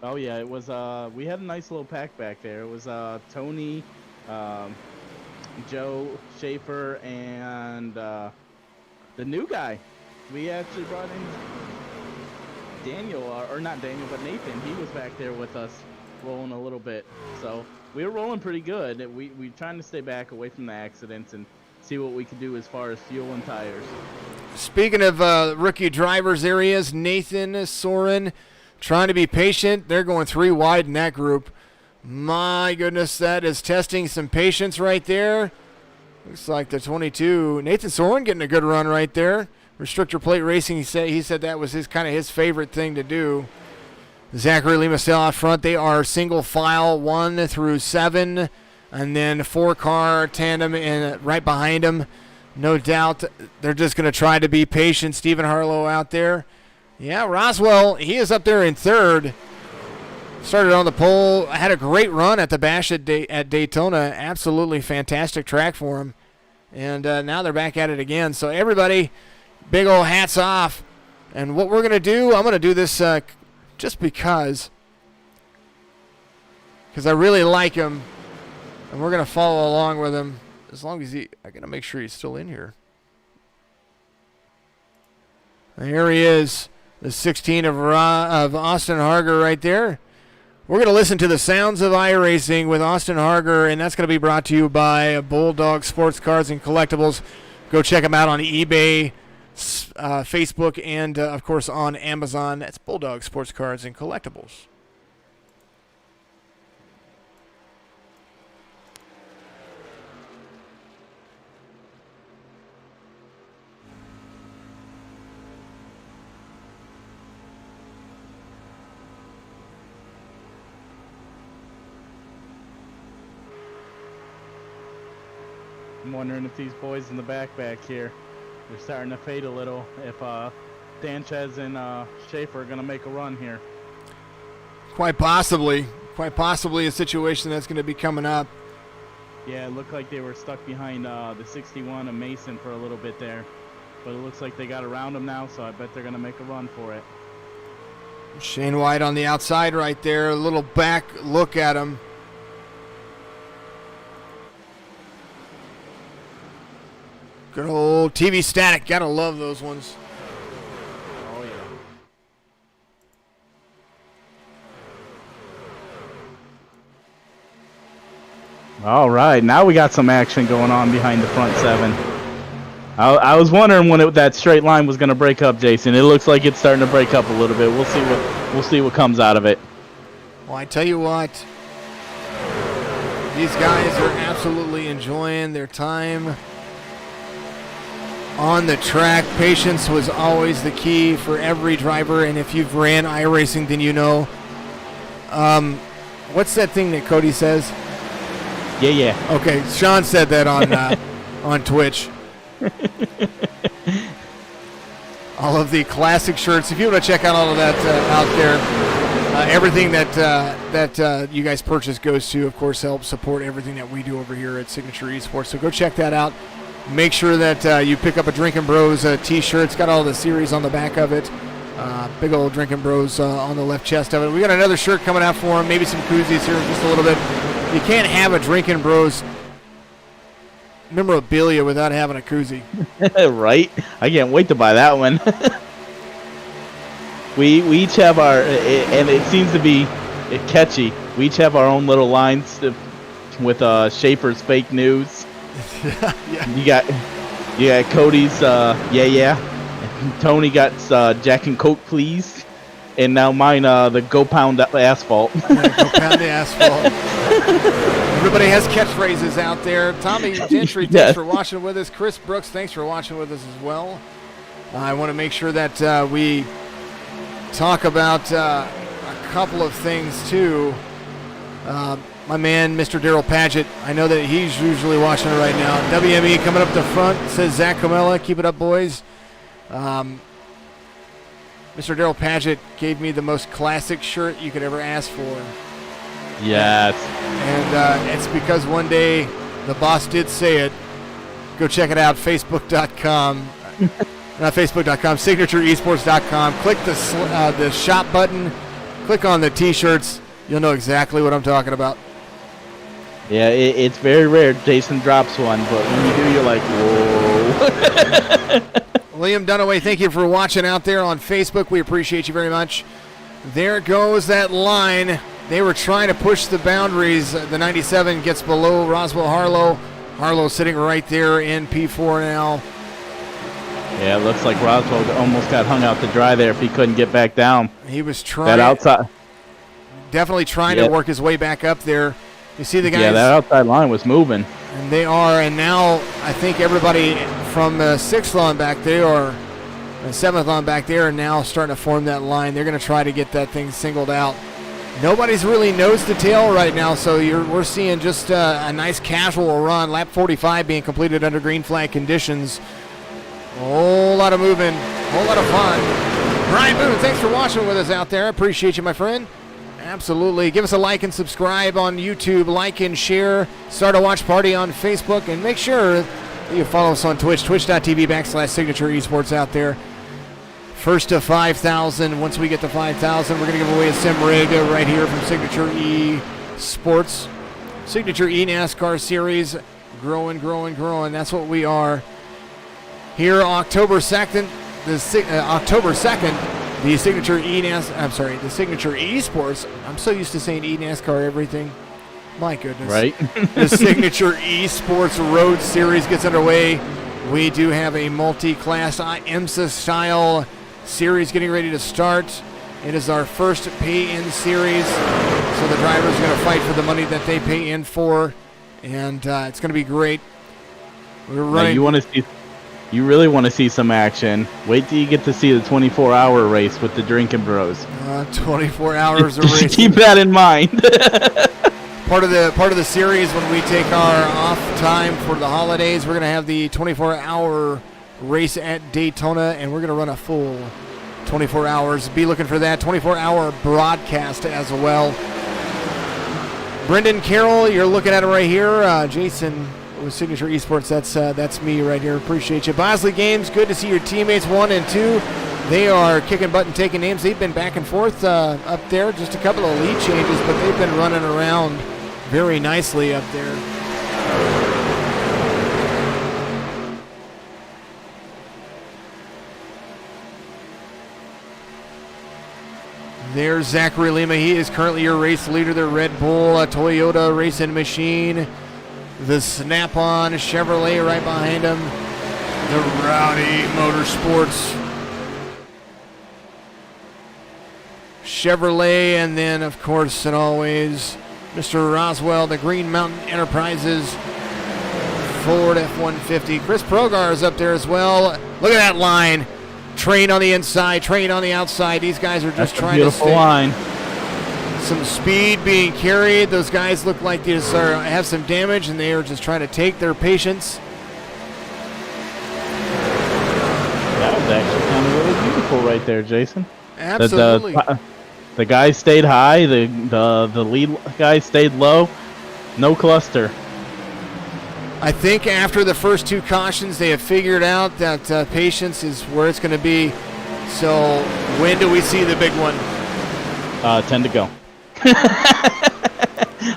Speaker 2: Oh yeah, it was. We had a nice little pack back there. It was Tony, Joe Schaefer, and the new guy. We actually brought in Daniel, or not Daniel, but Nathan. He was back there with us, rolling a little bit. So we were rolling pretty good. We trying to stay back away from the accidents and see what we could do as far as fuel and tires.
Speaker 1: Speaking of rookie drivers, there he is, Nathan Soren, trying to be patient. They're going 3 wide in that group. My goodness, that is testing some patience right there. Looks like the 22. Nathan Soren getting a good run right there. Restrictor plate racing, he said that was his favorite thing to do. Zachary Lima still out front. They are single file 1 through 7, and then 4-car tandem and right behind them. No doubt they're just going to try to be patient. Stephen Harlow out there. Yeah, Roswell, he is up there in 3rd. Started on the pole, had a great run at the Bash at Daytona. Absolutely fantastic track for him. And now they're back at it again. So everybody, big old hats off. And what we're going to do, I'm going to do this just because I really like him. And we're going to follow along with him as long as I got to make sure he's still in here. There he is, the 16 of Austin Harger right there. We're going to listen to the sounds of iRacing with Austin Harger, and that's going to be brought to you by Bulldog Sports Cars and Collectibles. Go check them out on eBay, Facebook, and, of course, on Amazon. That's Bulldog Sports Cars and Collectibles.
Speaker 2: I'm wondering if these boys in the back here, they're starting to fade a little. If Sanchez and Schaefer are going to make a run here.
Speaker 1: Quite possibly a situation that's going to be coming up.
Speaker 2: Yeah, it looked like they were stuck behind the 61 of Mason for a little bit there. But it looks like they got around them now, so I bet they're going to make a run for it.
Speaker 1: Shane White on the outside right there. A little back look at him. Good old TV static. Gotta love those ones.
Speaker 2: Oh, yeah. All right, now we got some action going on behind the front 7. I was wondering when that straight line was going to break up, Jason. It looks like it's starting to break up a little bit. We'll see what comes out of it.
Speaker 1: Well, I tell you what, these guys are absolutely enjoying their time on the track. Patience was always the key for every driver, and if you've ran iRacing, then you know. What's that thing that Cody says?
Speaker 2: Yeah.
Speaker 1: Okay, Sean said that on on Twitch. All of the classic shirts. If you want to check out all of that out there, everything that you guys purchase goes to, of course, help support everything that we do over here at Signature Esports. So go check that out. make sure that you pick up a Drinkin' Bros t-shirt. It's got all the series on the back of it. Big old Drinkin' Bros on the left chest of it. We got another shirt coming out for him, maybe some koozies here in just a little bit. You can't have a Drinkin' Bros memorabilia without having a koozie.
Speaker 2: Right? I can't wait to buy that one. we each have our, and it seems to be catchy. We each have our own little lines with Schaefer's fake news.
Speaker 1: Yeah.
Speaker 2: You got Cody's yeah. Tony got Jack and Coke please. And now mine, the Go Pound Asphalt.
Speaker 1: Yeah, Go Pound the Asphalt. Everybody has catchphrases out there. Tommy Gentry, thanks for watching with us. Chris Brooks, thanks for watching with us as well. I want to make sure that we talk about a couple of things, too. My man, Mr. Daryl Padgett, I know that he's usually watching it right now. WME coming up the front, says Zach Comella. Keep it up, boys. Mr. Daryl Padgett gave me the most classic shirt you could ever ask for.
Speaker 2: Yes.
Speaker 1: And it's because one day the boss did say it. Go check it out, Facebook.com. Not Facebook.com, SignatureEsports.com. Click the shop button. Click on the T-shirts. You'll know exactly what I'm talking about.
Speaker 2: Yeah, it's very rare Jason drops one, but when you do, you're like, whoa.
Speaker 1: William Dunaway, thank you for watching out there on Facebook. We appreciate you very much. There goes that line. They were trying to push the boundaries. The 97 gets below Roswell Harlow. Harlow sitting right there in P4 now.
Speaker 2: Yeah, it looks like Roswell almost got hung out to dry there if he couldn't get back down.
Speaker 1: He was trying.
Speaker 2: That outside.
Speaker 1: Definitely trying to work his way back up there. You see the guys.
Speaker 2: Yeah, that outside line was moving.
Speaker 1: And they are, and now I think everybody from the 6th on back there or the 7th on back there are now starting to form that line. They're going to try to get that thing singled out. Nobody's really nose to tail right now, so we're seeing just a nice casual run. Lap 45 being completed under green flag conditions. Whole lot of moving, whole lot of fun. Brian Boone, thanks for watching with us out there. I appreciate you, my friend. Absolutely. Give us a like and subscribe on YouTube. Like and share. Start a watch party on Facebook. And make sure that you follow us on Twitch. Twitch.tv/Signature Esports out there. First to 5,000. Once we get to 5,000, we're going to give away a sim rig right here from Signature Esports. Signature eNASCAR series. Growing, growing, growing. That's what we are. Here, October 2nd. The Signature the Signature Esports. I'm so used to saying eNASCAR everything. My goodness.
Speaker 2: Right.
Speaker 1: The Signature Esports Road Series gets underway. We do have a multi-class IMSA style series getting ready to start. It is our first pay-in series. So the drivers are going to fight for the money that they pay in for. And it's going to be great. We're running.
Speaker 2: Now you really want to see some action. Wait till you get to see the 24-hour race with the Drinkin' Bros.
Speaker 1: 24 hours of racing.
Speaker 2: Keep that in mind.
Speaker 1: Part of the series when we take our off time for the holidays, we're going to have the 24-hour race at Daytona, and we're going to run a full 24 hours. Be looking for that 24-hour broadcast as well. Brendan Carroll, you're looking at it right here. Jason with Signature Esports, that's me right here. Appreciate you. Bosley Games, good to see your teammates 1 and 2. They are kicking butt and taking names. They've been back and forth up there. Just a couple of lead changes, but they've been running around very nicely up there. There's Zachary Lima. He is currently your race leader. The Red Bull Toyota Racing Machine. The Snap-on Chevrolet right behind him. The Rowdy Motorsports Chevrolet, and then, of course, and always, Mr. Roswell, the Green Mountain Enterprises Ford F-150. Chris Progar is up there as well. Look at that line. Train on the inside, train on the outside. These guys are just trying to stay.
Speaker 2: Beautiful line.
Speaker 1: Some speed being carried. Those guys look like they just have some damage, and they are just trying to take their patience.
Speaker 2: That was actually kind of really beautiful right there, Jason.
Speaker 1: Absolutely.
Speaker 2: The guy stayed high. The lead guy stayed low. No cluster.
Speaker 1: I think after the first 2 cautions, they have figured out that patience is where it's going to be. So when do we see the big one?
Speaker 2: 10 to go.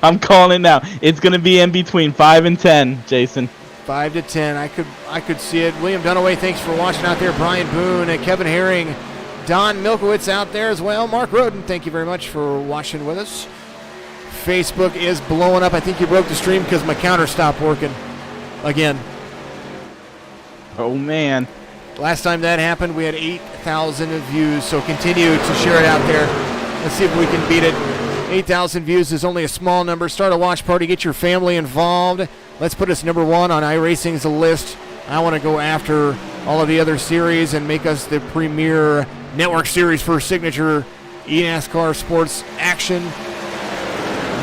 Speaker 2: I'm calling it now. It's going to be in between 5 and 10, Jason.
Speaker 1: 5 to 10. I could see it. William Dunaway, thanks for watching out there. Brian Boone and Kevin Herring. Don Milkowitz out there as well. Mark Roden, thank you very much for watching with us. Facebook is blowing up. I think you broke the stream because my counter stopped working again.
Speaker 2: Oh, man.
Speaker 1: Last time that happened, we had 8,000 views, so continue to share it out there. Let's see if we can beat it. 8,000 views is only a small number. Start a watch party. Get your family involved. Let's put us #1 on iRacing's list. I want to go after all of the other series and make us the premier network series for signature eNASCAR sports action.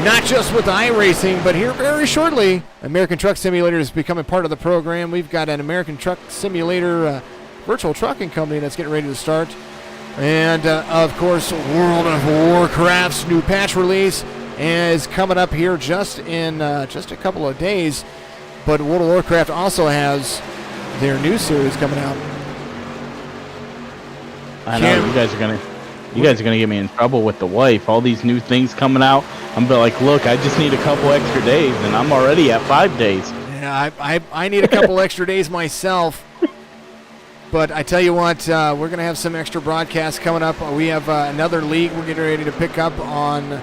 Speaker 1: Not just with iRacing, but here very shortly, American Truck Simulator is becoming part of the program. We've got an American Truck Simulator virtual trucking company that's getting ready to start. And, of course, World of Warcraft's new patch release is coming up here just in just a couple of days. But World of Warcraft also has their new series coming out.
Speaker 2: I know you guys are gonna get me in trouble with the wife. All these new things coming out. I'm like, look, I just need a couple extra days, and I'm already at 5 days.
Speaker 1: Yeah, I need a couple extra days myself. But I tell you what, we're gonna have some extra broadcasts coming up. We have another league we're getting ready to pick up on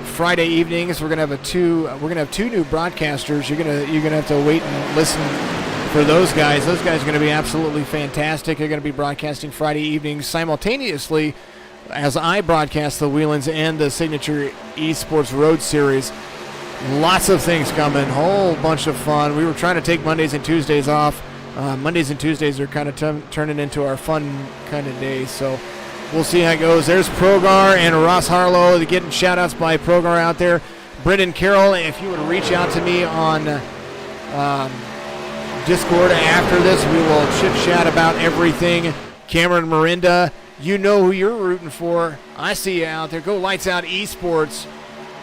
Speaker 1: Friday evenings. We're gonna have two new broadcasters. You're gonna have to wait and listen for those guys. Those guys are gonna be absolutely fantastic. They're gonna be broadcasting Friday evenings simultaneously as I broadcast the Whelans and the Signature Esports Road Series. Lots of things coming, whole bunch of fun. We were trying to take Mondays and Tuesdays off. Mondays and Tuesdays are kind of turning into our fun kind of days, so we'll see how it goes. There's Progar and Ross Harlow getting shout-outs by Progar out there. Brendan Carroll, if you would reach out to me on Discord after this, we will chit-chat about everything. Cameron Mirinda, you know who you're rooting for. I see you out there. Go Lights Out Esports.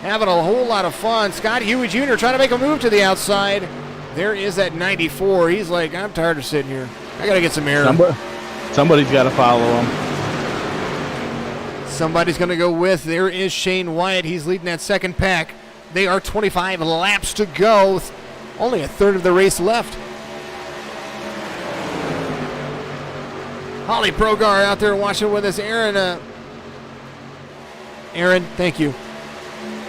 Speaker 1: Having a whole lot of fun. Scott Huey Jr. trying to make a move to the outside. There is that 94. He's like, I'm tired of sitting here. I got to get some air.
Speaker 2: Somebody's got to follow him.
Speaker 1: Somebody's going to go with. There is Shane Wyatt. He's leading that second pack. They are 25 laps to go. Only a third of the race left. Holly Progar out there watching with us. Aaron, thank you.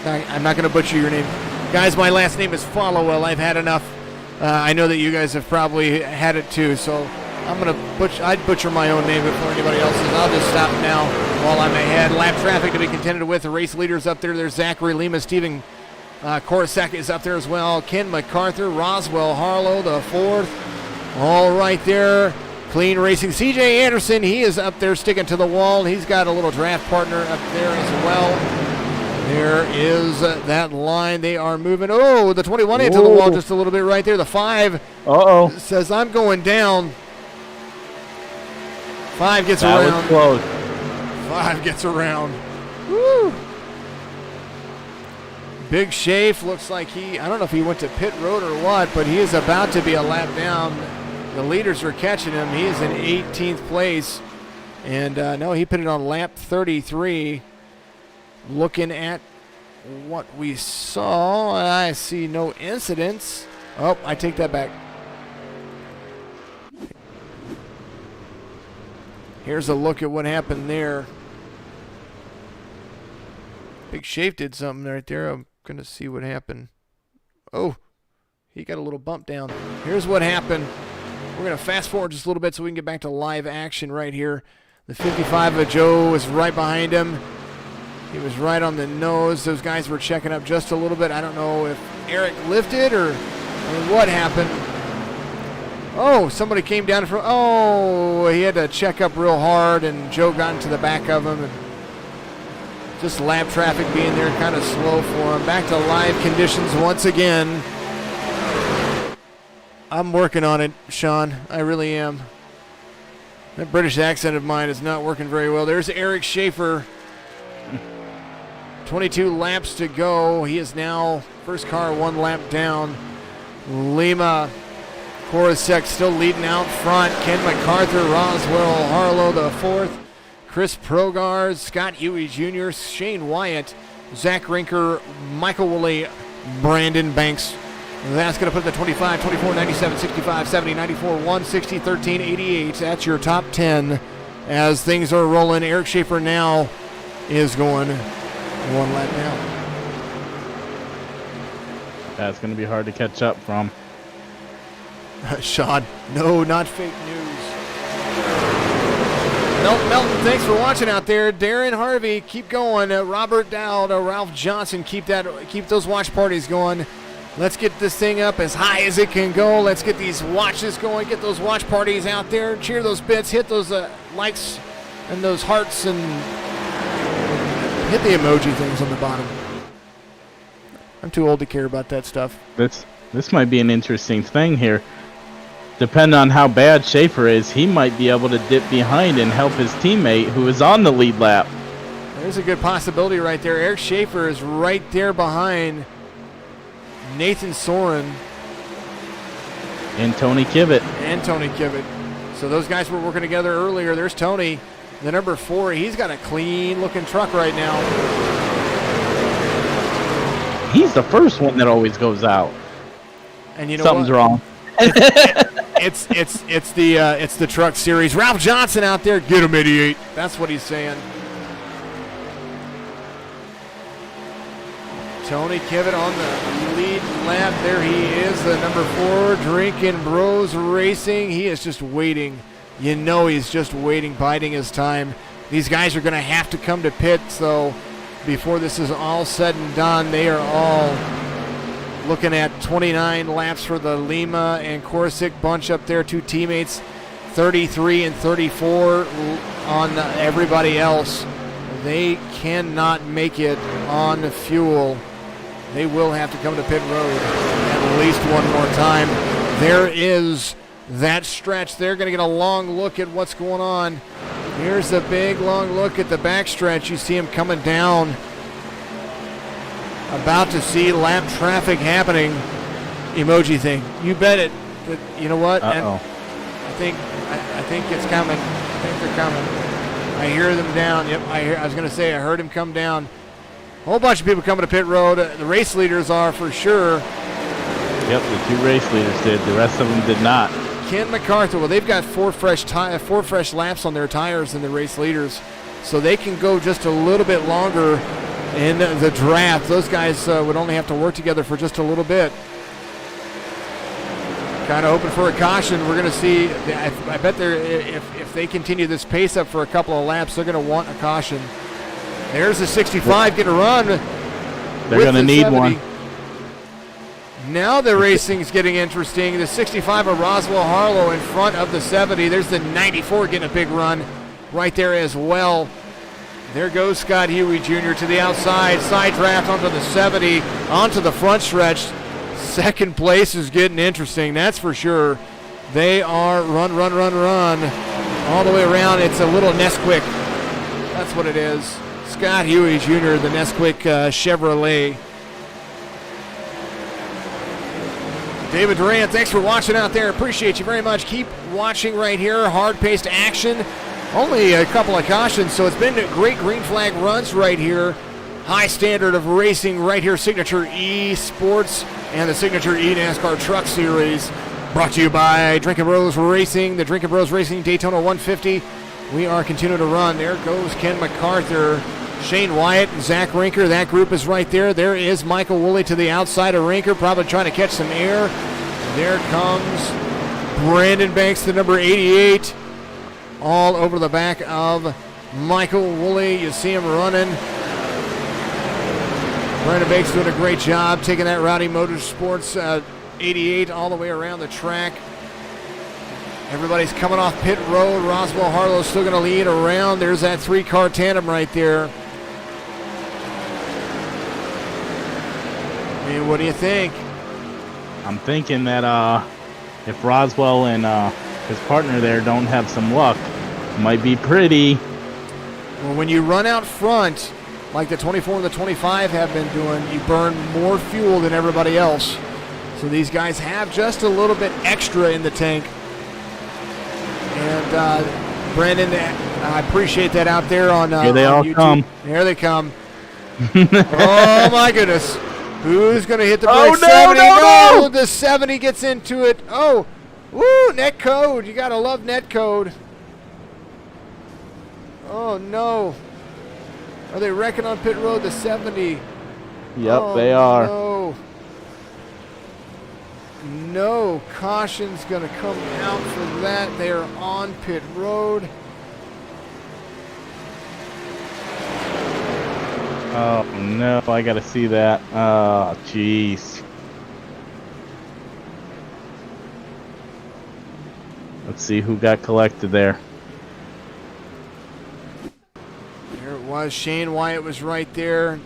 Speaker 1: I'm not going to butcher your name. Guys, my last name is Followell. I've had enough. I know that you guys have probably had it too, so I'd butcher my own name before anybody else's. I'll just stop now while I'm ahead. Lap traffic to be contended with. The race leaders up there. There's Zachary Lima. Stephen Korosek is up there as well. Ken MacArthur, Roswell Harlow, the fourth. All right there. Clean Racing. CJ Anderson, he is up there sticking to the wall. He's got a little draft partner up there as well. There is that line. They are moving. Oh, the 21 into the wall just a little bit right there. The 5 says, I'm going down. 5 gets around.
Speaker 2: That was close.
Speaker 1: 5 gets around. Woo! Big Shafe looks like I don't know if he went to pit road or what, but he is about to be a lap down. The leaders are catching him. He is in 18th place. And no, he pitted on lap 33. Looking at what we saw, I see no incidents. Oh, I take that back. Here's a look at what happened there. Big Shafe did something right there. I'm going to see what happened. Oh, he got a little bump down. Here's what happened. We're going to fast forward just a little bit so we can get back to live action right here. The 55 of Joe was right behind him. He was right on the nose. Those guys were checking up just a little bit. I don't know if Eric lifted or what happened. Oh, somebody came down from. Oh, he had to check up real hard, and Joe got into the back of him. And just lap traffic being there kind of slow for him. Back to live conditions once again. I'm working on it, Sean. I really am. That British accent of mine is not working very well. There's Eric Schaefer. 22 laps to go. He is now first car 1 lap down. Lima, Korosek still leading out front. Ken MacArthur, Roswell Harlow the fourth. Chris Progars, Scott Huey Jr., Shane Wyatt, Zach Rinker, Michael Woolley, Brandon Banks. That's going to put the 25, 24, 97, 65, 70, 94, 160, 13, 88. That's your top 10 as things are rolling. Eric Schaefer now is going one lap down.
Speaker 2: That's going to be hard to catch up from.
Speaker 1: Sean, no, not fake news. Melton, thanks for watching out there. Darren Harvey, keep going. Robert Dowd, Ralph Johnson, keep those watch parties going. Let's get this thing up as high as it can go. Let's get these watches going. Get those watch parties out there. Cheer those bits. Hit those likes and those hearts and hit the emoji things on the bottom. I'm too old to care about that stuff.
Speaker 2: This might be an interesting thing here. Depending on how bad Schaefer is, he might be able to dip behind and help his teammate who is on the lead lap.
Speaker 1: There's a good possibility right there. Eric Schaefer is right there behind Nathan Soren.
Speaker 2: And Tony Kivet.
Speaker 1: So those guys were working together earlier. There's Tony, the number 4. He's got a clean-looking truck right now.
Speaker 2: He's the first one that always goes out.
Speaker 1: And you know
Speaker 2: something's wrong.
Speaker 1: It's the truck series. Ralph Johnson out there, get him 88. That's what he's saying. Tony Kivet on the lead lap. There he is, the number 4, Drinkin Bros Racing. He is just waiting. You know he's just waiting, biding his time. These guys are going to have to come to pit, so before this is all said and done, they are all looking at 29 laps for the Lima and Korosek bunch up there, 2 teammates, 33 and 34 on everybody else. They cannot make it on fuel. They will have to come to pit road at least one more time. There is that stretch. They're going to get a long look at what's going on. Here's a big long look at the back stretch. You see him coming down. About to see lap traffic happening. Emoji thing. You bet it. But you know what?
Speaker 2: Uh-oh.
Speaker 1: I think it's coming. I think they're coming. I hear them down. Yep, I was going to say I heard him come down. A whole bunch of people coming to pit road. The race leaders are for sure.
Speaker 2: Yep, the 2 race leaders did. The rest of them did not.
Speaker 1: Ken MacArthur, well, they've got 4 fresh laps on their tires than the race leaders, so they can go just a little bit longer in the draft. Those guys would only have to work together for just a little bit. Kind of hoping for a caution. We're going to see. I bet if they continue this pace up for a couple of laps, they're going to want a caution. There's the 65 getting a run.
Speaker 2: They're going to need 70. One.
Speaker 1: Now the racing's getting interesting. The 65 of Roswell Harlow in front of the 70. There's the 94 getting a big run right there as well. There goes Scott Huey Jr. to the outside. Side draft onto the 70, onto the front stretch. Second place is getting interesting, that's for sure. They are run all the way around. It's a little Nesquik. That's what it is. Scott Huey Jr., the Nesquik Chevrolet. David Durant, thanks for watching out there. Appreciate you very much. Keep watching right here. Hard-paced action. Only a couple of cautions, so it's been great green flag runs right here. High standard of racing right here. Signature eSports and the Signature eNASCAR Truck Series. Brought to you by Drinkin Bros Racing, the Drinkin Bros Racing Daytona 150. We are continuing to run. There goes Ken MacArthur, Shane Wyatt, and Zach Rinker. That group is right there. There is Michael Woolley to the outside of Rinker, probably trying to catch some air. There comes Brandon Banks, the number 88, all over the back of Michael Woolley. You see him running. Brandon Banks doing a great job taking that Rowdy Motorsports 88 all the way around the track. Everybody's coming off pit road. Roswell Harlow still going to lead around. There's that 3-car tandem right there. I mean, what do you think?
Speaker 2: I'm thinking that if Roswell and his partner there don't have some luck, it might be pretty.
Speaker 1: Well, when you run out front, like the 24 and the 25 have been doing, you burn more fuel than everybody else. So these guys have just a little bit extra in the tank. And Brandon, I appreciate that out there on
Speaker 2: Here they
Speaker 1: on
Speaker 2: all
Speaker 1: YouTube.
Speaker 2: come.
Speaker 1: Here they come. Oh my goodness. Who's going to hit the brakes?
Speaker 2: Oh, no,
Speaker 1: 70.
Speaker 2: no!
Speaker 1: The 70 gets into it. Oh, woo, net code. You got to love net code. Oh, no. Are they wrecking on pit road? The 70.
Speaker 2: Yep,
Speaker 1: Oh,
Speaker 2: they are.
Speaker 1: No. No, caution's going to come out for that. They are on pit road.
Speaker 2: Oh no, I gotta see that. Oh jeez. Let's see who got collected there.
Speaker 1: There it was. Shane Wyatt was right there.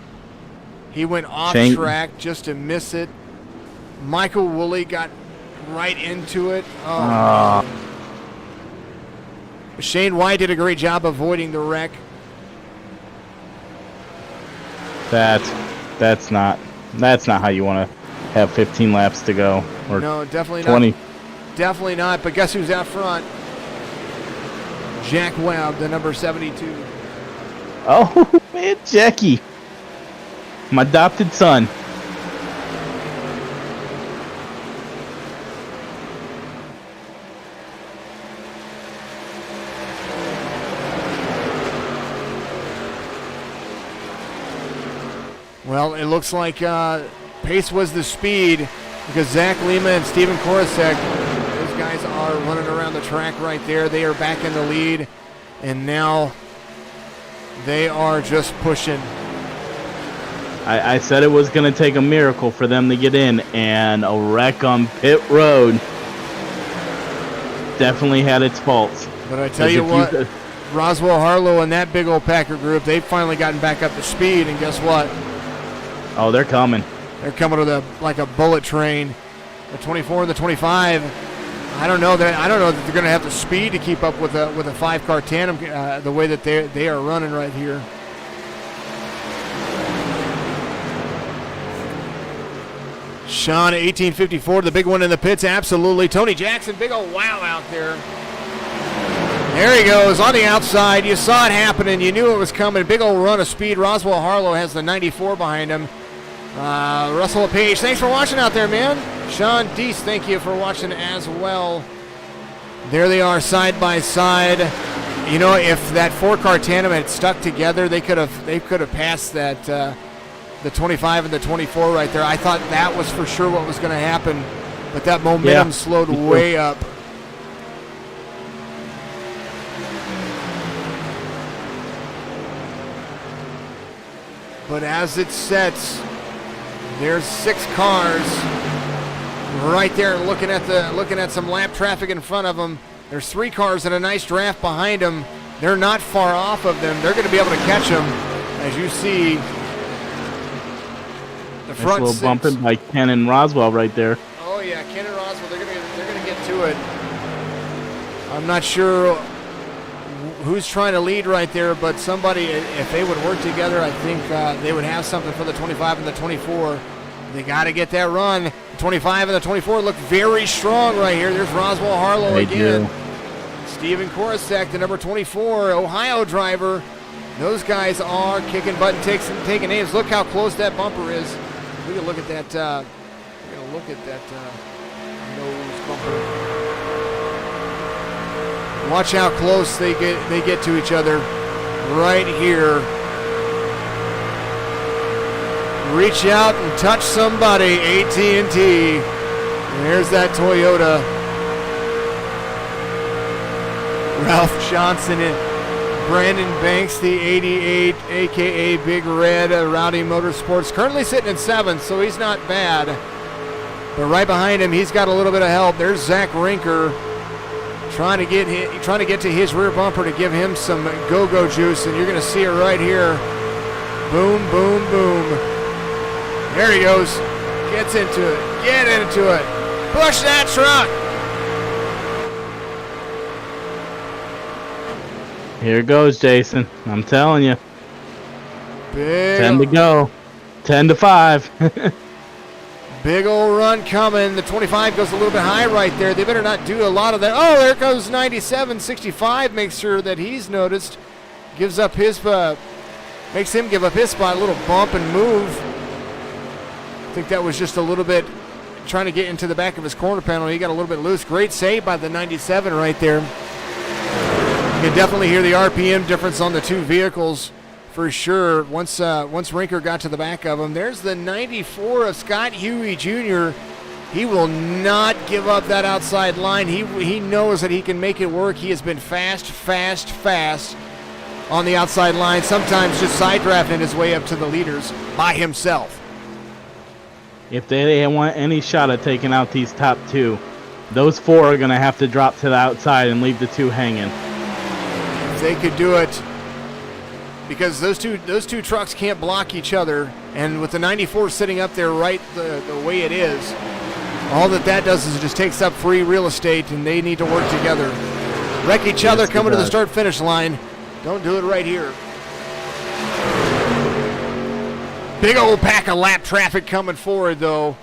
Speaker 1: He went off
Speaker 2: Shane.
Speaker 1: track just to miss it. Michael Woolley got right into it. Oh,
Speaker 2: Ah.
Speaker 1: man. Shane Wyatt did a great job avoiding the wreck.
Speaker 2: That's not how you want to have 15 laps to go, or
Speaker 1: No, definitely
Speaker 2: 20.
Speaker 1: not. Definitely not. But guess who's out front? Jack Webb, the number 72.
Speaker 2: Oh man, Jackie, my adopted son.
Speaker 1: Well, it looks like pace was the speed because Zach Lima and Steven Korosek, those guys are running around the track right there. They are back in the lead, and now they are just pushing.
Speaker 2: I said it was going to take a miracle for them to get in, and a wreck on pit road definitely had its faults.
Speaker 1: But I tell you what, Roswell Harlow and that big old Packer group, they've finally gotten back up to speed, and guess what?
Speaker 2: Oh, they're coming.
Speaker 1: They're coming with like a bullet train. The 24 and the 25. I don't know that they're going to have the speed to keep up with a 5-car tandem the way that they are running right here. Sean, 1854, the big one in the pits, absolutely. Tony Jackson, big old wow out there. There he goes on the outside. You saw it happening. You knew it was coming. Big old run of speed. Roswell Harlow has the 94 behind him. Russell LePage, thanks for watching out there, man. Sean Deese, thank you for watching as well. There they are side by side. You know, if that 4-car tandem had stuck together, they could have passed that the 25 and the 24 right there. I thought that was for sure what was going to happen, but that momentum slowed way up. But as it sets, there's 6 cars right there looking at some lap traffic in front of them. There's 3 cars and a nice draft behind them. They're not far off of them. They're going to be able to catch them, as you see. The front
Speaker 2: nice little bumping by Ken and Roswell right there.
Speaker 1: Oh yeah, Ken and Roswell. They're gonna get to it. I'm not sure who's trying to lead right there, but somebody, if they would work together, I think they would have something for the 25 and the 24. They got to get that run. The 25 and the 24 look very strong right here. There's Roswell Harlow again. Steven Korosek, the number 24, Ohio driver. Those guys are kicking butt and taking names. Look how close that bumper is. We can look at that. We're gonna look at that nose bumper. Watch how close they get to each other right here. Reach out and touch somebody, AT&T. There's that Toyota. Ralph Johnson and Brandon Banks, the 88, a.k.a. Big Red, Rowdy Motorsports, currently sitting in 7th, so he's not bad. But right behind him, he's got a little bit of help. There's Zach Rinker trying to get to his rear bumper to give him some go-go juice, and you're going to see it right here. Boom, boom, boom. There he goes. Gets into it. Get into it. Push that truck.
Speaker 2: Here goes, Jason. I'm telling you.
Speaker 1: Big
Speaker 2: 10 to go. 10 to 5.
Speaker 1: Big old run coming. The 25 goes a little bit high right there. They better not do a lot of that. Oh, there goes 97. 65 makes sure that he's noticed. Gives up his, makes him give up his spot. A little bump and move. I think that was just a little bit trying to get into the back of his corner panel. He got a little bit loose. Great save by the 97 right there. You can definitely hear the RPM difference on the two vehicles for sure. Once Rinker got to the back of him, there's the 94 of Scott Huey Jr. He will not give up that outside line. He knows that he can make it work. He has been fast on the outside line, sometimes just side drafting his way up to the leaders by himself.
Speaker 2: If they want any shot at taking out these top two, those four are going to have to drop to the outside and leave the two hanging.
Speaker 1: If they could do it, because those two trucks can't block each other, and with the 94 sitting up there right the way it is, all that does is it just takes up free real estate, and they need to work together. Wreck each other coming to the start-finish line. Don't do it right here. Big old pack of lap traffic coming forward, though.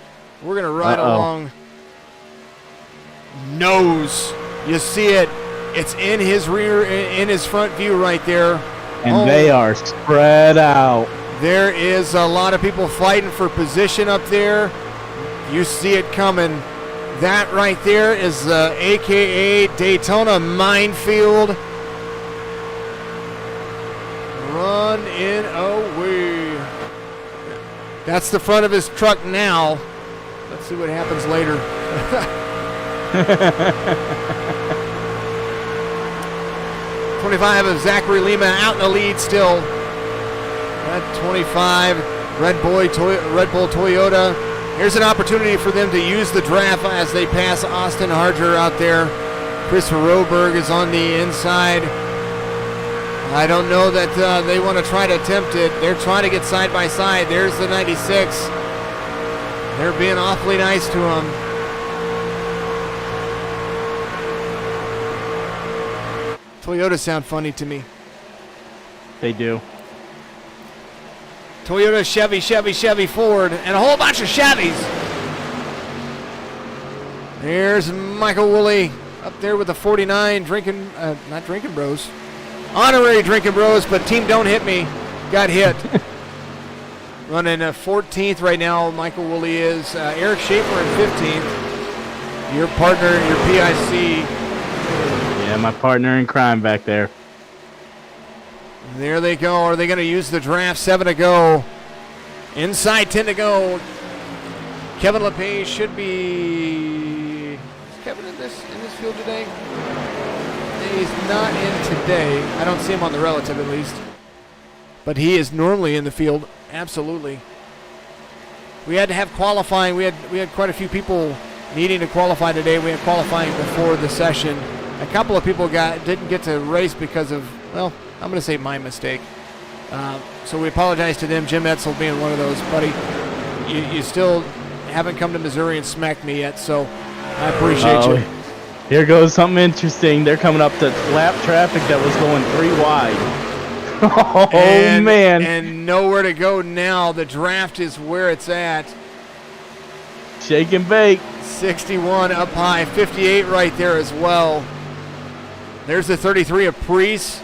Speaker 1: We're going to ride along. Nose. You see it. It's in his rear, in his front view right there.
Speaker 2: And they are spread out.
Speaker 1: There is a lot of people fighting for position up there. You see it coming. That right there is the AKA Daytona minefield. Run in away. That's the front of his truck now. Let's see what happens later. 25 of Zachary Lima out in the lead still. That 25, Red Bull Toyota. Here's an opportunity for them to use the draft as they pass Austin Harger out there. Chris Roberg is on the inside. I don't know that they want to try to attempt it. They're trying to get side by side. There's the 96. They're being awfully nice to him. Toyota sound funny to me.
Speaker 2: They do.
Speaker 1: Toyota, Chevy, Ford, and a whole bunch of Chevys. There's Michael Woolley up there with the 49, not Drinkin Bros. Honorary Drinkin Bros, but Team Don't Hit Me got hit. Running 14th right now, Michael Woolley is. Eric Schaefer in 15th. Your partner, your PIC.
Speaker 2: Yeah, my partner in crime back there.
Speaker 1: There they go. Are they going to use the draft? 7 to go. Inside 10 to go. Kevin LePage should be. Is Kevin in this field today? He's not in today. I don't see him on the relative at least. But he is normally in the field. Absolutely. We had to have qualifying. We had quite a few people needing to qualify today. We had qualifying before the session. A couple of people didn't get to race because of, well, I'm going to say my mistake. So we apologize to them. Jim Etzel being one of those. Buddy, you still haven't come to Missouri and smacked me yet, so I appreciate you.
Speaker 2: Here goes something interesting. They're coming up to lap traffic that was going 3 wide. Man.
Speaker 1: And nowhere to go now. The draft is where it's at.
Speaker 2: Shake and bake.
Speaker 1: 61 up high. 58 right there as well. There's the 33 of Priest.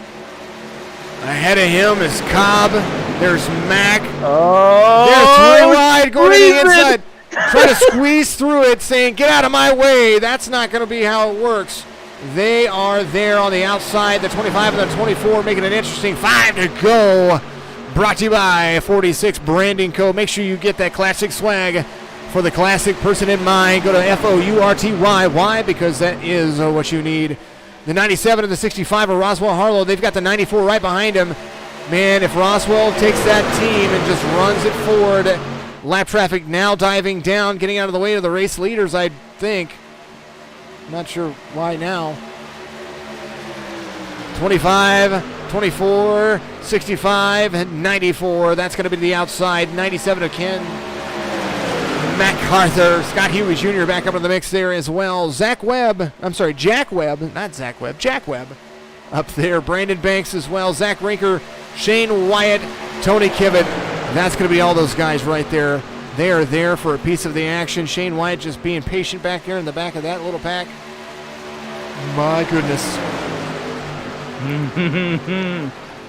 Speaker 1: Ahead of him is Cobb. There's Mack.
Speaker 2: Oh,
Speaker 1: they're 3 wide going to the inside. Trying to squeeze through it, saying, get out of my way. That's not going to be how it works. They are there on the outside. The 25 and the 24 making it interesting. 5 to go. Brought to you by 46 Branding Co. Make sure you get that classic swag for the classic person in mind. Go to FOURTY. Why? Because that is what you need. The 97 and the 65 of Roswell Harlow. They've got the 94 right behind him. Man, if Roswell takes that team and just runs it forward. Lap traffic now diving down, getting out of the way of the race leaders, I think. Not sure why now. 25, 24, 65, 94. That's going to be the outside. 97 of Ken MacArthur. Scott Huey Jr. back up in the mix there as well. Jack Webb up there. Brandon Banks as well. Zach Rinker, Shane Wyatt, Tony Kivitt. That's going to be all those guys right there. They are there for a piece of the action. Shane Wyatt just being patient back there in the back of that little pack. My goodness.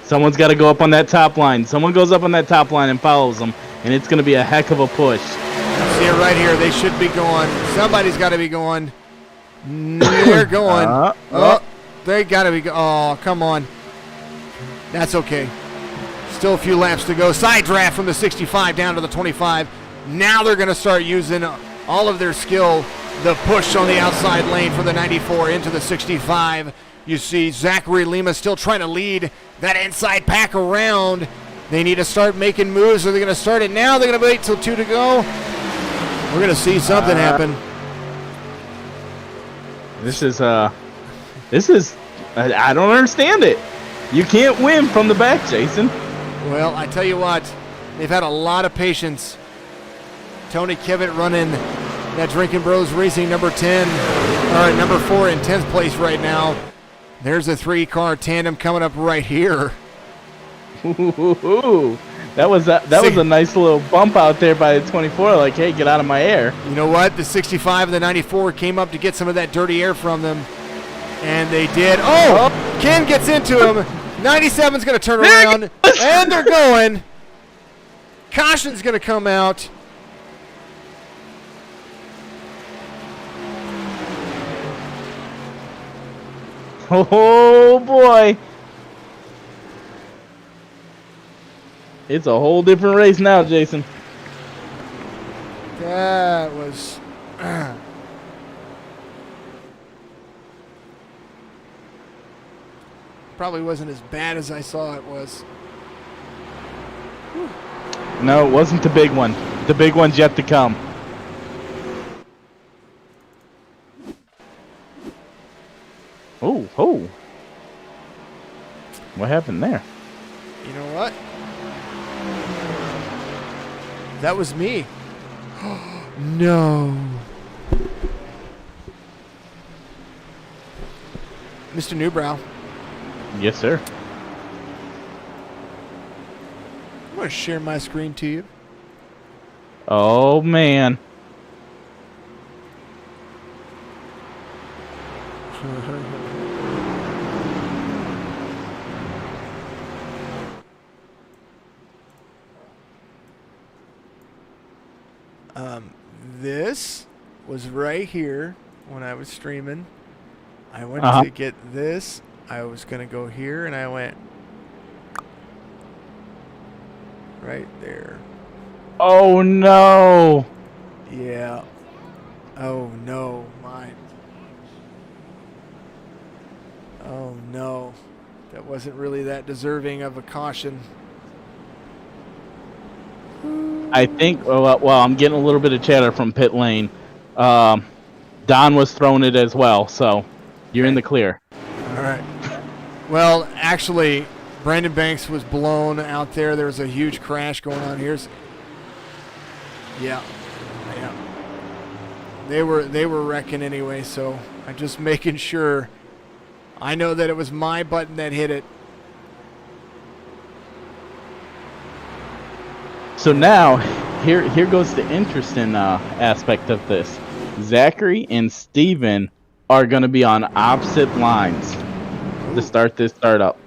Speaker 2: Someone's got to go up on that top line. Someone goes up on that top line and follows them, and it's going to be a heck of a push.
Speaker 1: See it right here. They should be going. Somebody's got to be going. They're going. They got to be going. Oh, come on. That's okay. Still a few laps to go. Side draft from the 65 down to the 25. Now they're going to start using all of their skill. The push on the outside lane from the 94 into the 65. You see Zachary Lima still trying to lead that inside pack around. They need to start making moves. Are they going to start it now? They're going to wait till 2 to go. We're going to see something happen.
Speaker 2: This is I don't understand it. You can't win from the back, Jason.
Speaker 1: Well, I tell you what, they've had a lot of patience. Tony Kivitt running that Drinkin Bros Racing number 10, or number 4 in 10th place right now. There's a 3-car tandem coming up right here.
Speaker 2: Ooh, that was a nice little bump out there by the 24. Like, hey, get out of my air.
Speaker 1: You know what? The 65 and the 94 came up to get some of that dirty air from them, and they did. Oh! Ken gets into him. 97's going to turn around, and they're going. Caution's going to come out.
Speaker 2: Oh boy. It's a whole different race now, Jason.
Speaker 1: That was... probably wasn't as bad as I saw it was.
Speaker 2: No, it wasn't the big one. The big one's yet to come. Oh. What happened there?
Speaker 1: You know what? That was me. No. Mr. Newbrow.
Speaker 2: Yes, sir.
Speaker 1: I'm going to share my screen to you.
Speaker 2: Oh, man.
Speaker 1: This was right here when I was streaming. I went to get this. I was going to go here, and I went right there.
Speaker 2: Oh, no.
Speaker 1: Yeah. Oh, no. Mine. Oh, no. That wasn't really that deserving of a caution.
Speaker 2: I think, well, I'm getting a little bit of chatter from pit lane. Don was throwing it as well, so you're in the clear.
Speaker 1: All right. Well, actually, Brandon Banks was blown out there. There was a huge crash going on here. Yeah. They were wrecking anyway, so I'm just making sure. I know that it was my button that hit it.
Speaker 2: So now, here goes the interesting aspect of this. Zachary and Steven are going to be on opposite lines to start this startup.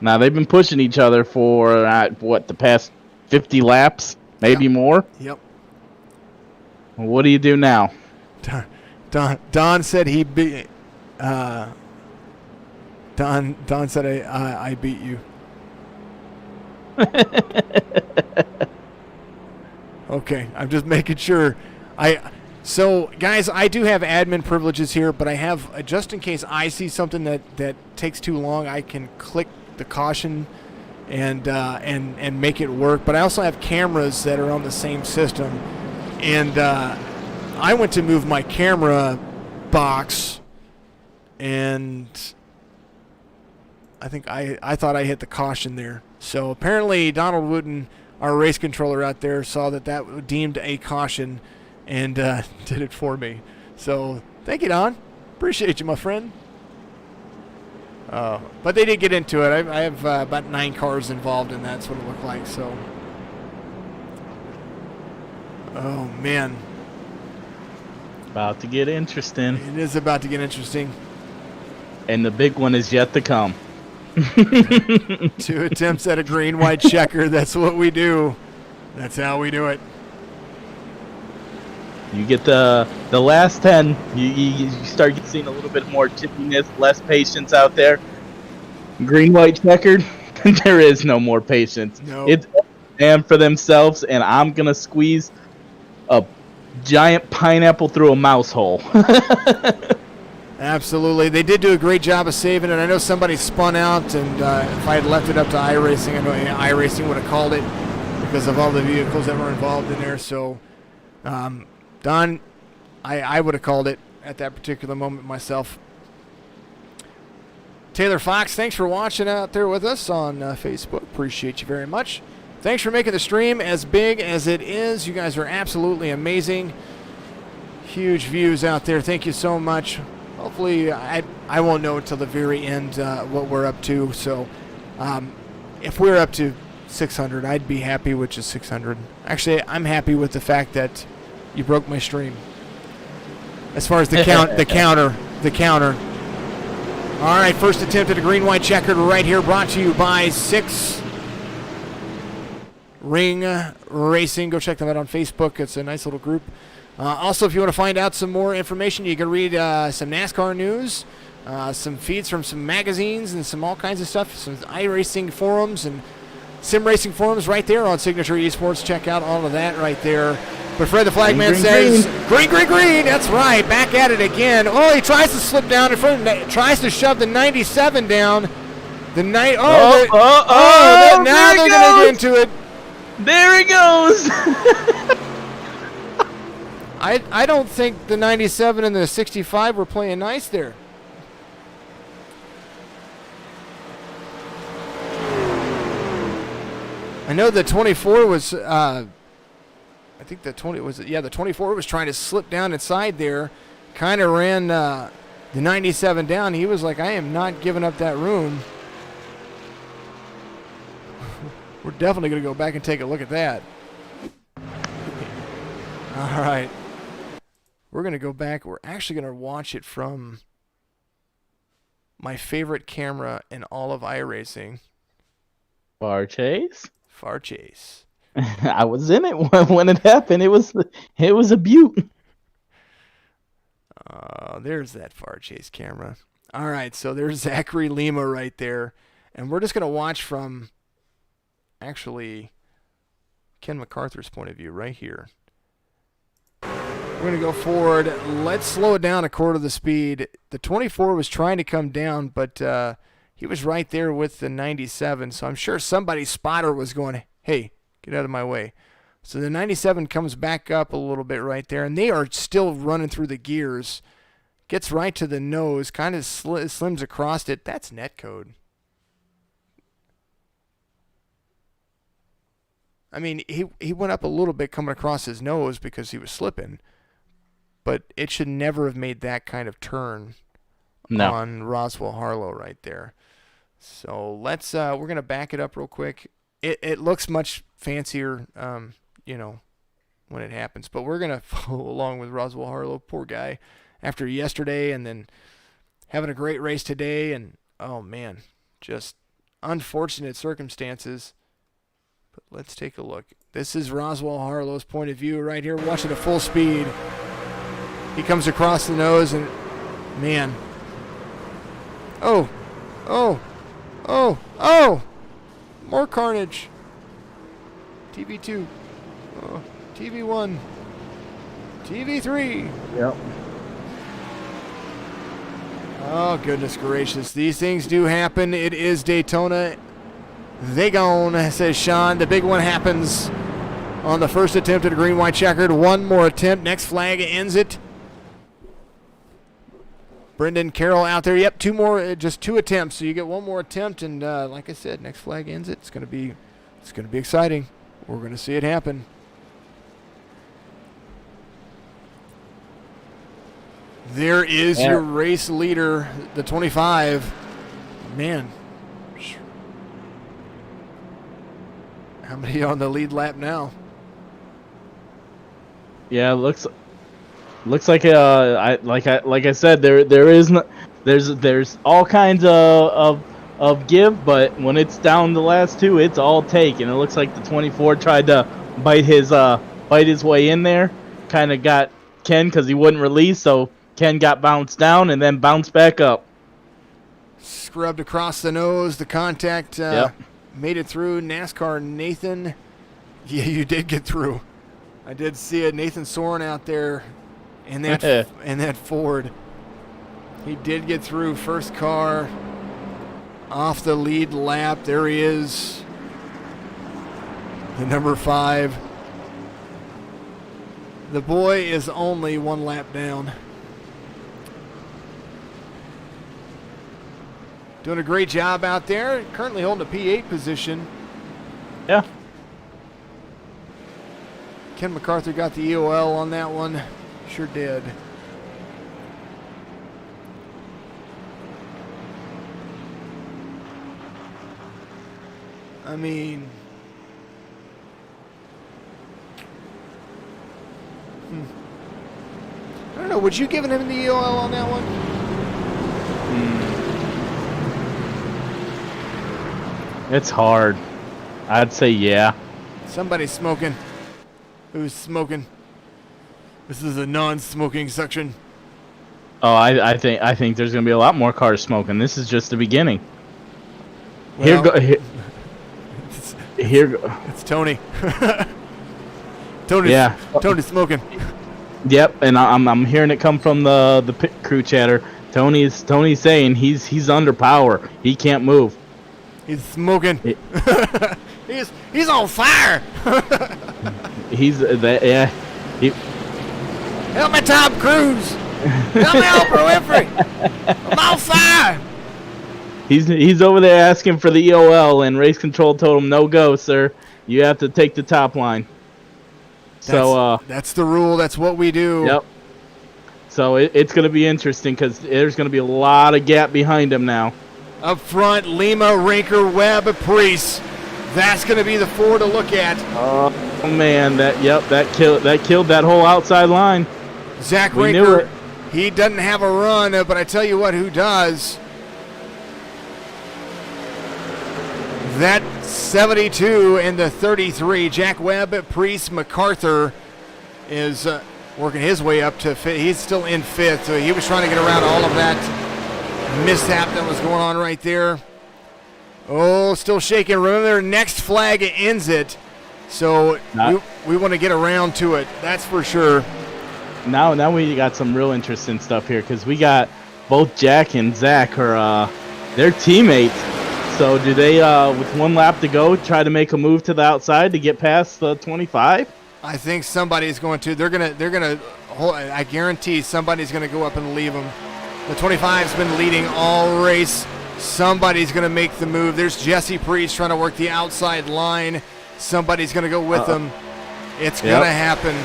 Speaker 2: Now, they've been pushing each other for, the past 50 laps? Maybe more?
Speaker 1: Yep.
Speaker 2: Well, what do you do now?
Speaker 1: Don said he beat... Don said I beat you. Okay, I'm just making sure. So, guys, I do have admin privileges here, but I have, just in case I see something that takes too long, I can click the caution and make it work. But I also have cameras that are on the same system, and I went to move my camera box, and I think I thought I hit the caution there. So apparently Donald Wooten, our race controller out there, saw that deemed a caution and did it for me. So thank you, Don. Appreciate you, my friend. But they did get into it. I have about 9 cars involved in that. That's what it looked like. So Oh, man.
Speaker 2: About to get interesting.
Speaker 1: It is about to get interesting.
Speaker 2: And the big one is yet to come.
Speaker 1: 2 attempts at a green-white checker. That's what we do. That's how we do it.
Speaker 2: You get the last 10, you start seeing a little bit more chippiness, less patience out there. Green, white, checkered, there is no more patience.
Speaker 1: No.
Speaker 2: It's them for themselves, and I'm going to squeeze a giant pineapple through a mouse hole.
Speaker 1: Absolutely. They did do a great job of saving it. I know somebody spun out, and if I had left it up to iRacing, I know iRacing would have called it because of all the vehicles that were involved in there. So, Don, I would have called it at that particular moment myself. Taylor Fox, thanks for watching out there with us on Facebook. Appreciate you very much. Thanks for making the stream as big as it is. You guys are absolutely amazing. Huge views out there. Thank you so much. Hopefully, I won't know until the very end what we're up to. So, if we're up to 600, I'd be happy with just 600. Actually, I'm happy with the fact that you broke my stream. As far as the counter. All right, first attempt at a green-white checkered right here, brought to you by 6 Ring Racing. Go check them out on Facebook. It's a nice little group. Also, if you want to find out some more information, you can read some NASCAR news, some feeds from some magazines, and some all kinds of stuff, some iRacing forums and sim racing forums right there on Signature Esports. Check out all of that right there. But Fred the Flagman says, green. That's right. Back at it again. Oh, he tries to slip down in front. Tries to shove the 97 down. Now they're going to get into it.
Speaker 2: There he goes.
Speaker 1: I don't think the 97 and the 65 were playing nice there. I know the 24 was, I think the 24 was trying to slip down inside there, kind of ran the 97 down. He was like, I am not giving up that room. We're definitely going to go back and take a look at that. All right. We're going to go back. We're actually going to watch it from my favorite camera in all of iRacing.
Speaker 2: Far Chase.
Speaker 1: I
Speaker 2: was in it when it happened. It was a beaut.
Speaker 1: There's that Far Chase camera. All right, so there's Zachary Lima right there. And we're just going to watch from, actually, Ken MacArthur's point of view right here. We're going to go forward. Let's slow it down a quarter of the speed. The 24 was trying to come down, but he was right there with the 97. So I'm sure somebody's spotter was going, hey, get out of my way. So the 97 comes back up a little bit right there, and they are still running through the gears. Gets right to the nose, kind of slims across it. That's netcode. I mean, he went up a little bit coming across his nose because he was slipping, but it should never have made that kind of turn on Roswell Harlow right there. So let's we're gonna back it up real quick. It looks much fancier, when it happens, but we're gonna follow along with Roswell Harlow, poor guy, after yesterday and then having a great race today, and oh man, just unfortunate circumstances. But let's take a look. This is Roswell Harlow's point of view right here, watching at full speed. He comes across the nose and, man. Oh. More carnage. TV2. TV1. TV3.
Speaker 2: Yep.
Speaker 1: Oh, goodness gracious. These things do happen. It is Daytona. They gone, says Sean. The big one happens on the first attempt at a green-white checkered. One more attempt. Next flag ends it. Brendan Carroll out there. Yep, two more, just 2 attempts. So you get one more attempt, and like I said, next flag ends it. It's gonna be exciting. We're gonna see it happen. There is your race leader, the 25. Man, how many on the lead lap now?
Speaker 2: Yeah, looks like like I said, there's all kinds of give, but when it's down the last two, it's all take, and it looks like the 24 tried to bite his way in there, kind of got Ken because he wouldn't release, so Ken got bounced down and then bounced back up.
Speaker 1: Scrubbed across the nose. The contact
Speaker 2: Yep.
Speaker 1: made it through. NASCAR Nathan. Yeah, you did get through. I did see it. Nathan Soren out there in that Ford. He did get through. First car off the lead lap. There he is. The number 5. The boy is only 1 lap down. Doing a great job out there. Currently holding a P8 position.
Speaker 2: Yeah.
Speaker 1: Ken MacArthur got the EOL on that one. Sure did. I mean, I don't know. Would you given him the EOL on that one?
Speaker 2: It's hard. I'd say yeah.
Speaker 1: Somebody's smoking. Who's smoking? This is a non-smoking section.
Speaker 2: Oh, I think there's gonna be a lot more cars smoking. This is just the beginning.
Speaker 1: Well,
Speaker 2: Here.
Speaker 1: It's Tony. Tony's smoking.
Speaker 2: Yep, and I'm hearing it come from the pit crew chatter. Tony's saying he's under power. He can't move.
Speaker 1: He's smoking. He's on fire.
Speaker 2: He's that yeah.
Speaker 1: Help me, Tom Cruise. Help me, Oprah Winfrey. I'm on fire.
Speaker 2: He's over there asking for the EOL, and race control told him, no go, sir. You have to take the top line.
Speaker 1: That's the rule. That's what we do.
Speaker 2: Yep. So it's going to be interesting because there's going to be a lot of gap behind him now.
Speaker 1: Up front, Lima, Rinker, Webb, Priest. That's going to be the 4 to look at.
Speaker 2: Oh man, that killed that whole outside line.
Speaker 1: Zach
Speaker 2: We knew
Speaker 1: Rinker,
Speaker 2: it.
Speaker 1: he doesn't have a run, but I tell you what, who does? That 72 and the 33. Jack Webb, Priest, MacArthur is working his way up to 5th. He's still in 5th, so he was trying to get around all of that mishap that was going on right there. Oh, still shaking. Remember, next flag ends it, so we want to get around to it. That's for sure.
Speaker 2: Now we got some real interesting stuff here because we got both Jack and Zach are they're teammates. So do they, with 1 lap to go, try to make a move to the outside to get past the 25?
Speaker 1: I think somebody's going to. They're gonna. I guarantee somebody's gonna go up and leave them. The 25's been leading all race. Somebody's gonna make the move. There's Jesse Priest trying to work the outside line. Somebody's gonna go with them. It's gonna happen.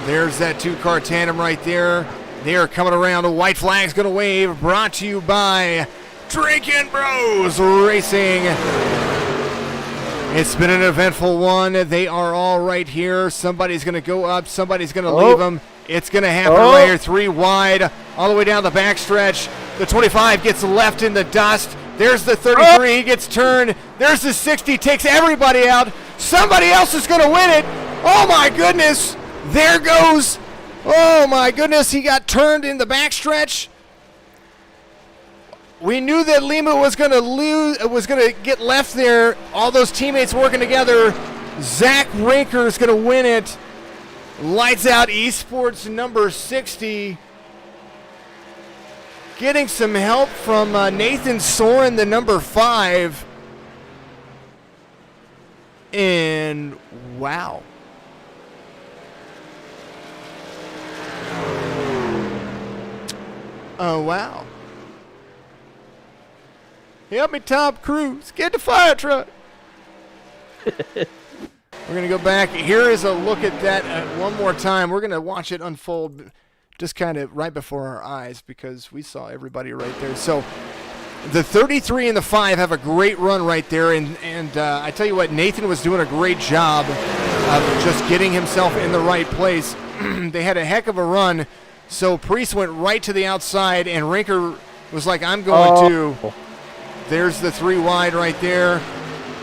Speaker 1: There's that 2-car tandem right there. They are coming around. A white flag's gonna wave. Brought to you by Drinkin Bros Racing. It's been an eventful one. They are all right here. Somebody's going to go up. Somebody's going to leave them. It's going to happen right here. 3 wide, all the way down the backstretch. The 25 gets left in the dust. There's the 33. He gets turned. There's the 60. Takes everybody out. Somebody else is going to win it. Oh, my goodness. There goes. Oh, my goodness. He got turned in the backstretch. We knew that Lima was going to lose, was going to get left there. All those teammates working together. Zach Rinker is going to win it. Lights Out Esports number 60. Getting some help from Nathan Soren, the number 5. And wow. Oh, wow. Help me, Tom Cruise. Get the fire truck. We're going to go back. Here is a look at that one more time. We're going to watch it unfold just kind of right before our eyes because we saw everybody right there. So the 33 and the 5 have a great run right there. And I tell you what, Nathan was doing a great job of just getting himself in the right place. they had a heck of a run. So Priest went right to the outside, and Rinker was like, I'm going to. There's the 3 wide right there.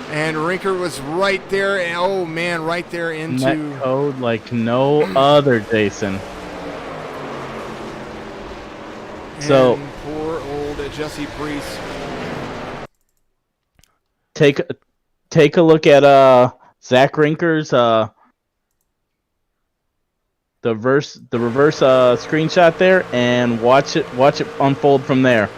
Speaker 1: And Rinker was right there. And, oh, man, right there into.
Speaker 2: Net code like no other, Jason. So
Speaker 1: poor old Jesse Priest.
Speaker 2: Take a look at Zach Rinker's the reverse screenshot there, and watch it unfold from there.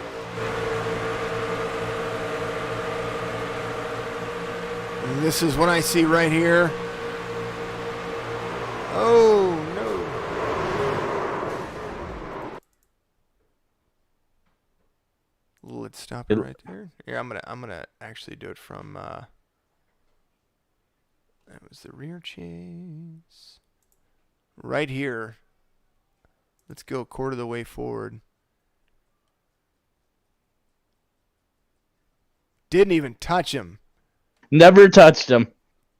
Speaker 1: And this is what I see right here. Oh no. Let's stop it right there. Yeah, I'm gonna actually do it from that was the rear chase. Right here. Let's go a quarter of the way forward. Didn't even touch him.
Speaker 2: Never touched him.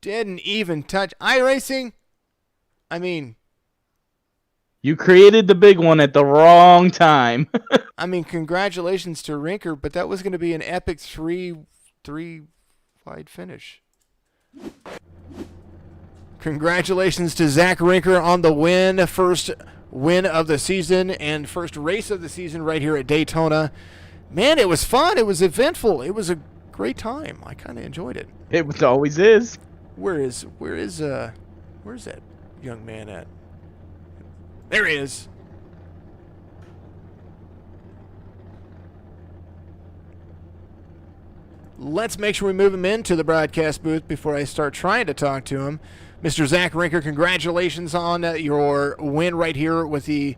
Speaker 1: Didn't even touch iRacing. I mean,
Speaker 2: you created the big one at the wrong time.
Speaker 1: I mean, congratulations to Rinker, but that was going to be an epic three wide finish. Congratulations to Zach Rinker on the win. First win of the season and first race of the season right here at Daytona. Man, it was fun. It was eventful. It was a great time. I kind of enjoyed it.
Speaker 2: It always is.
Speaker 1: Where's that young man at? There he is. Let's make sure we move him into the broadcast booth before I start trying to talk to him. Mr. Zach Rinker, congratulations on your win right here with the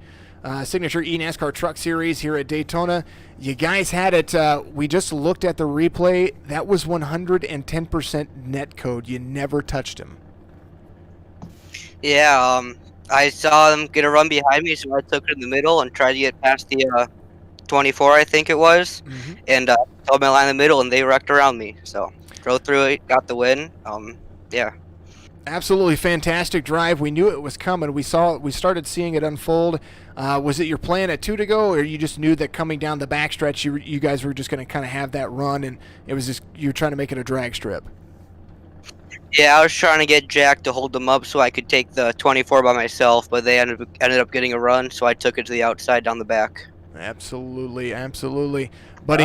Speaker 1: signature eNASCAR Truck Series here at Daytona. You guys had it. We just looked at the replay. That was 110% net code. You never touched him.
Speaker 3: Yeah, I saw them get a run behind me, so I took it in the middle and tried to get past the 24, I think it was, and held my line in the middle, and they wrecked around me. So drove through it, got the win. Yeah.
Speaker 1: Absolutely fantastic drive. We knew it was coming. We started seeing it unfold. Was it your plan at 2 to go, or you just knew that coming down the backstretch, you guys were just going to kind of have that run, and it was just you were trying to make it a drag strip?
Speaker 3: Yeah, I was trying to get Jack to hold them up so I could take the 24 by myself, but they ended up getting a run, so I took it to the outside down the back.
Speaker 1: Absolutely. Buddy,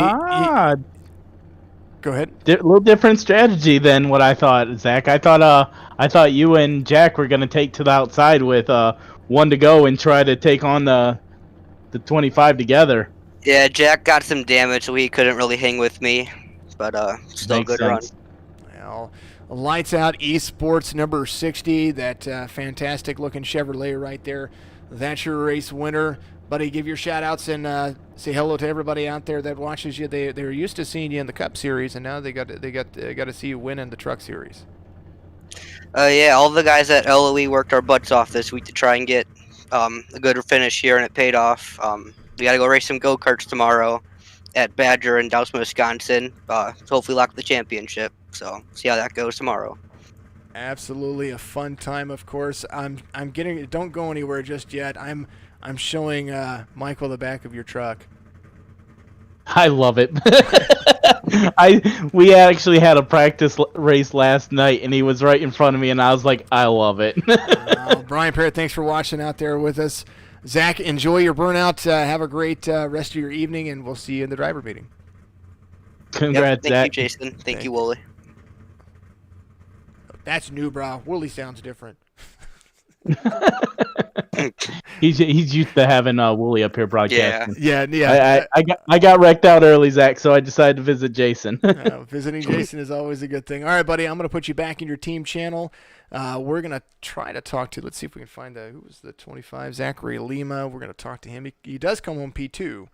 Speaker 1: go ahead.
Speaker 2: A little different strategy than what I thought, Zach. I thought you and Jack were gonna take to the outside with 1 to go and try to take on the 25 together.
Speaker 3: Yeah, Jack got some damage, so he couldn't really hang with me, but still a good run.
Speaker 1: Well, lights out esports number 60. That fantastic looking Chevrolet right there. That's your race winner. Buddy, give your shout outs and say hello to everybody out there that watches you. They're used to seeing you in the Cup Series, and now they got to see you win in the Truck Series.
Speaker 3: Yeah, all the guys at LOE worked our butts off this week to try and get a good finish here, and it paid off. We got to go race some go-karts tomorrow at Badger in Dowsman, Wisconsin. Hopefully lock the championship. So see how that goes tomorrow.
Speaker 1: Absolutely a fun time, of course. I'm getting. Don't go anywhere just yet. I'm showing Michael the back of your truck.
Speaker 2: I love it. We actually had a practice race last night, and he was right in front of me, and I was like, I love it.
Speaker 1: Brian Parrott, thanks for watching out there with us. Zach, enjoy your burnout. Have a great rest of your evening, and we'll see you in the driver meeting.
Speaker 2: Congrats, Zach.
Speaker 3: Thank you, Jason. Thank you, Wooly.
Speaker 1: That's new, bro. Wooly sounds different.
Speaker 2: He's used to having Wooly up here broadcasting.
Speaker 1: Yeah.
Speaker 2: I got wrecked out early, Zach, so I decided to visit Jason.
Speaker 1: Visiting Jason is always a good thing. All right, buddy, I'm going to put you back in your team channel. We're going to try to talk to, let's see if we can find who was the 25, Zachary Lima. We're going to talk to him. He does come home P2,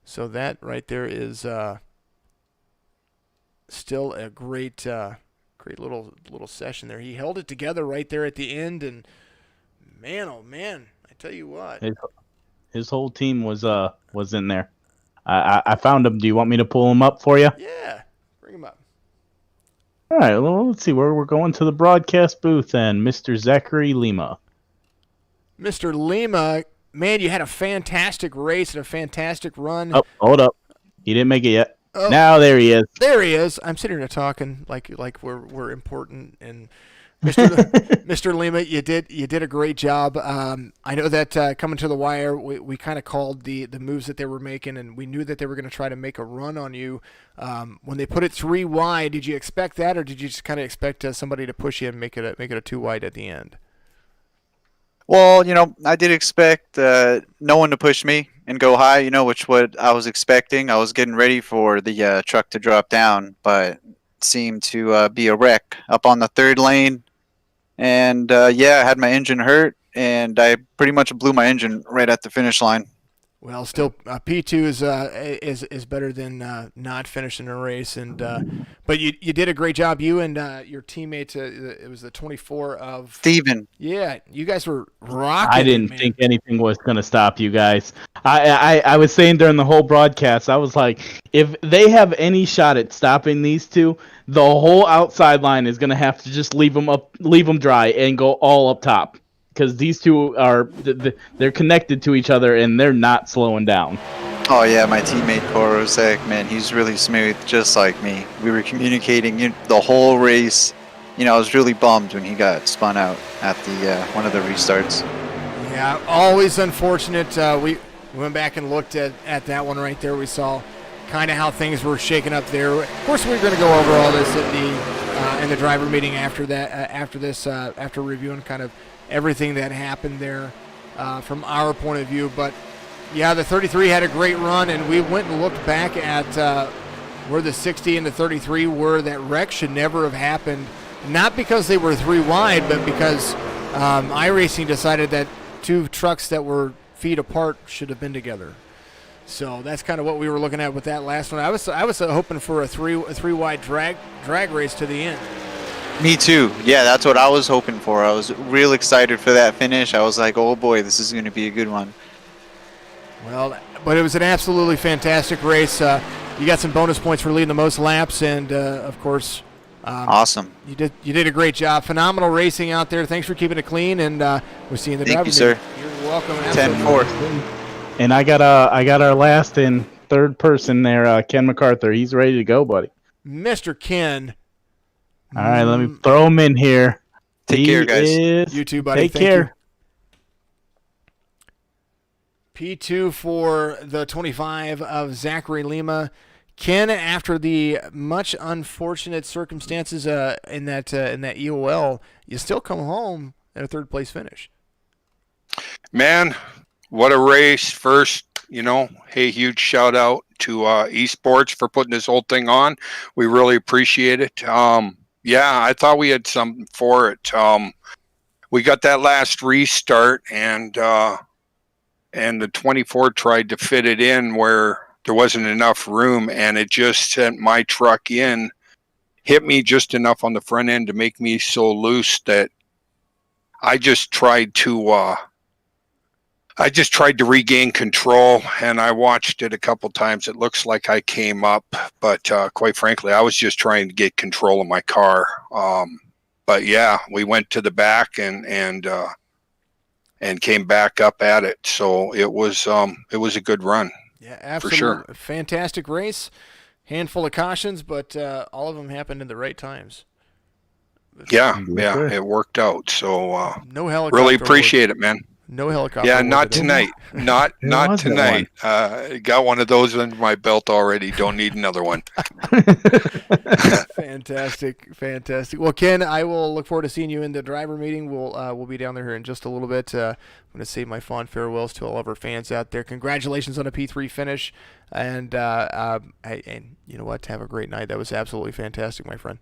Speaker 1: so that right there is still a great little session there. He held it together right there at the end, and man, oh man, I tell you what,
Speaker 2: his whole team was in there. I found him. Do you want me to pull him up for you?
Speaker 1: Yeah, bring him up.
Speaker 2: All right, well, let's see where we're going to the broadcast booth and Mr. Zachary Lima.
Speaker 1: Mr. Lima, man, you had a fantastic race and a fantastic run.
Speaker 2: Oh, hold up. He didn't make it yet.
Speaker 1: Oh,
Speaker 2: now there he is.
Speaker 1: There he is. I'm sitting here talking like we're important. And Mr. Mr. Lima, you did a great job. I know that coming to the wire, we kind of called the moves that they were making, and we knew that they were going to try to make a run on you. When they put it 3 wide, did you expect that, or did you just kind of expect somebody to push you and make it a 2 wide at the end?
Speaker 4: Well, I did expect no one to push me and go high, which what I was expecting. I was getting ready for the truck to drop down, but it seemed to be a wreck up on the 3rd lane. And, I had my engine hurt, and I pretty much blew my engine right at the finish line.
Speaker 1: Well, still, P2 is better than not finishing a race, and but you did a great job. You and your teammate, it was the 24 of
Speaker 4: Steven.
Speaker 1: Yeah, you guys were rocking.
Speaker 2: I didn't think anything was going to stop you guys. I was saying during the whole broadcast, I was like, if they have any shot at stopping these two, the whole outside line is going to have to just leave them dry and go all up top. Because these two they're connected to each other and they're not slowing down.
Speaker 4: Oh yeah, my teammate Korosek, man, he's really smooth, just like me. We were communicating the whole race. I was really bummed when he got spun out at the one of the restarts.
Speaker 1: Yeah, always unfortunate. We went back and looked at that one right there. We saw kind of how things were shaking up there. Of course, we're going to go over all this in the driver meeting after that. After reviewing kind of everything that happened there from our point of view. But yeah, the 33 had a great run, and we went and looked back at where the 60 and the 33 were. That wreck should never have happened, not because they were 3 wide, but because iRacing decided that 2 trucks that were feet apart should have been together. So that's kind of what we were looking at with that last one. I was hoping for a three wide drag race to the end.
Speaker 4: Me too. Yeah, that's what I was hoping for. I was real excited for that finish. I was like, oh boy, this is going to be a good one.
Speaker 1: Well, but it was an absolutely fantastic race. You got some bonus points for leading the most laps, and of course,
Speaker 4: awesome.
Speaker 1: You did a great job. Phenomenal racing out there. Thanks for keeping it clean, and we'll see you in the driver
Speaker 4: meeting. Thank
Speaker 1: you,
Speaker 4: sir.
Speaker 1: You're welcome.
Speaker 4: 10-4.
Speaker 2: And I got our last and third person there, Ken MacArthur. He's ready to go, buddy.
Speaker 1: Mr. Ken.
Speaker 2: All right, let me throw him in here.
Speaker 4: Take care, guys.
Speaker 1: You too, buddy.
Speaker 2: Take care.
Speaker 1: P2 for the 25 of Zachary Lima. Ken, after the much unfortunate circumstances in that EOL, you still come home at a 3rd place finish.
Speaker 5: Man, what a race. First, hey, huge shout out to esports for putting this whole thing on. We really appreciate it. Yeah, I thought we had something for it. We got that last restart, and the 24 tried to fit it in where there wasn't enough room, and it just sent my truck in, hit me just enough on the front end to make me so loose that I just tried to regain control, and I watched it a couple times. It looks like I came up, but quite frankly, I was just trying to get control of my car. But yeah, we went to the back and came back up at it. So it was a good run.
Speaker 1: Yeah, absolutely.
Speaker 5: For sure.
Speaker 1: Fantastic race. Handful of cautions, but all of them happened in the right times.
Speaker 5: Yeah, it worked out. So
Speaker 1: no helicopter.
Speaker 5: Really appreciate it, man.
Speaker 1: No helicopter.
Speaker 5: Yeah, not tonight. Not tonight. Got one of those under my belt already. Don't need another one.
Speaker 1: Fantastic. Well, Ken, I will look forward to seeing you in the driver meeting. We'll be down there here in just a little bit. I'm going to say my fond farewells to all of our fans out there. Congratulations on a P3 finish, and you know what? Have a great night. That was absolutely fantastic, my friend.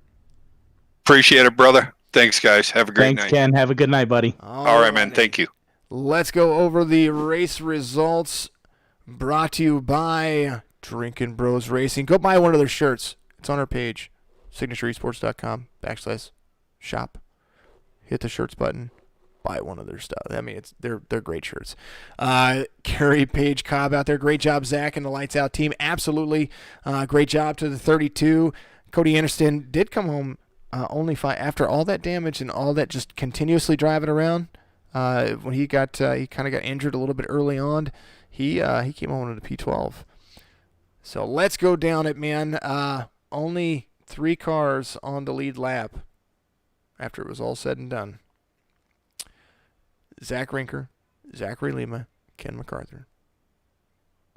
Speaker 5: Appreciate it, brother. Thanks, guys. Have a great night.
Speaker 2: Thanks, Ken. Have a good night, buddy.
Speaker 5: All right, man. Thank you.
Speaker 1: Let's go over the race results brought to you by Drinkin Bros Racing. Go buy one of their shirts. It's on our page, signatureesports.com/shop. Hit the shirts button. Buy one of their stuff. I mean, they're great shirts. Carrie Paige Cobb out there. Great job, Zach, and the Lights Out team. Absolutely great job to the 32. Cody Anderson did come home only 5 after all that damage and all that just continuously driving around. when he kind of got injured a little bit early on. He came on in a P12. So let's go down it, man. Only 3 cars on the lead lap after it was all said and done. Zach Rinker, Zachary Lima, Ken MacArthur.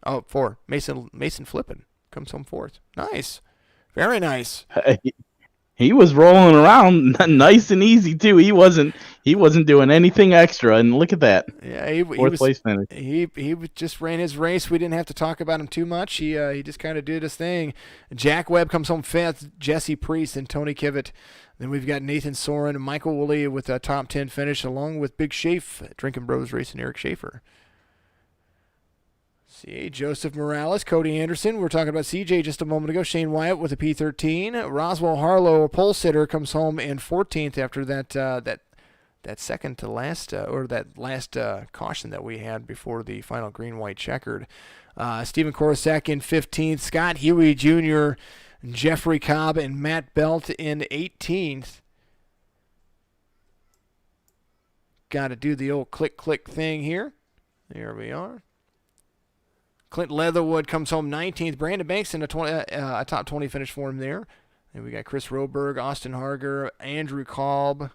Speaker 1: Oh, 4. Mason Flippin comes home 4th. Nice. Very nice.
Speaker 2: He was rolling around nice and easy too. He wasn't doing anything extra, and look at that.
Speaker 1: Yeah, he
Speaker 2: Fourth place finish.
Speaker 1: He just ran his race. We didn't have to talk about him too much. He just kind of did his thing. Jack Webb comes home 5th. Jesse Priest and Tony Kivet. Then we've got Nathan Soren and Michael Woolley with a top 10 finish, along with Big Schaaf, Drinkin Bros Racing, Eric Schaefer. See, Joseph Morales, Cody Anderson. We were talking about CJ just a moment ago. Shane Wyatt with a P13. Roswell Harlow, a pole sitter, comes home in 14th after that second to last or that last caution that we had before the final green-white checkered. Stephen Korosak in 15th. Scott Huey Jr., Jeffrey Cobb, and Matt Belt in 18th. Got to do the old click thing here. There we are. Clint Leatherwood comes home 19th. Brandon Banks in a top 20 finish for him there. And we got Chris Roberg, Austin Harger, Andrew Kolb.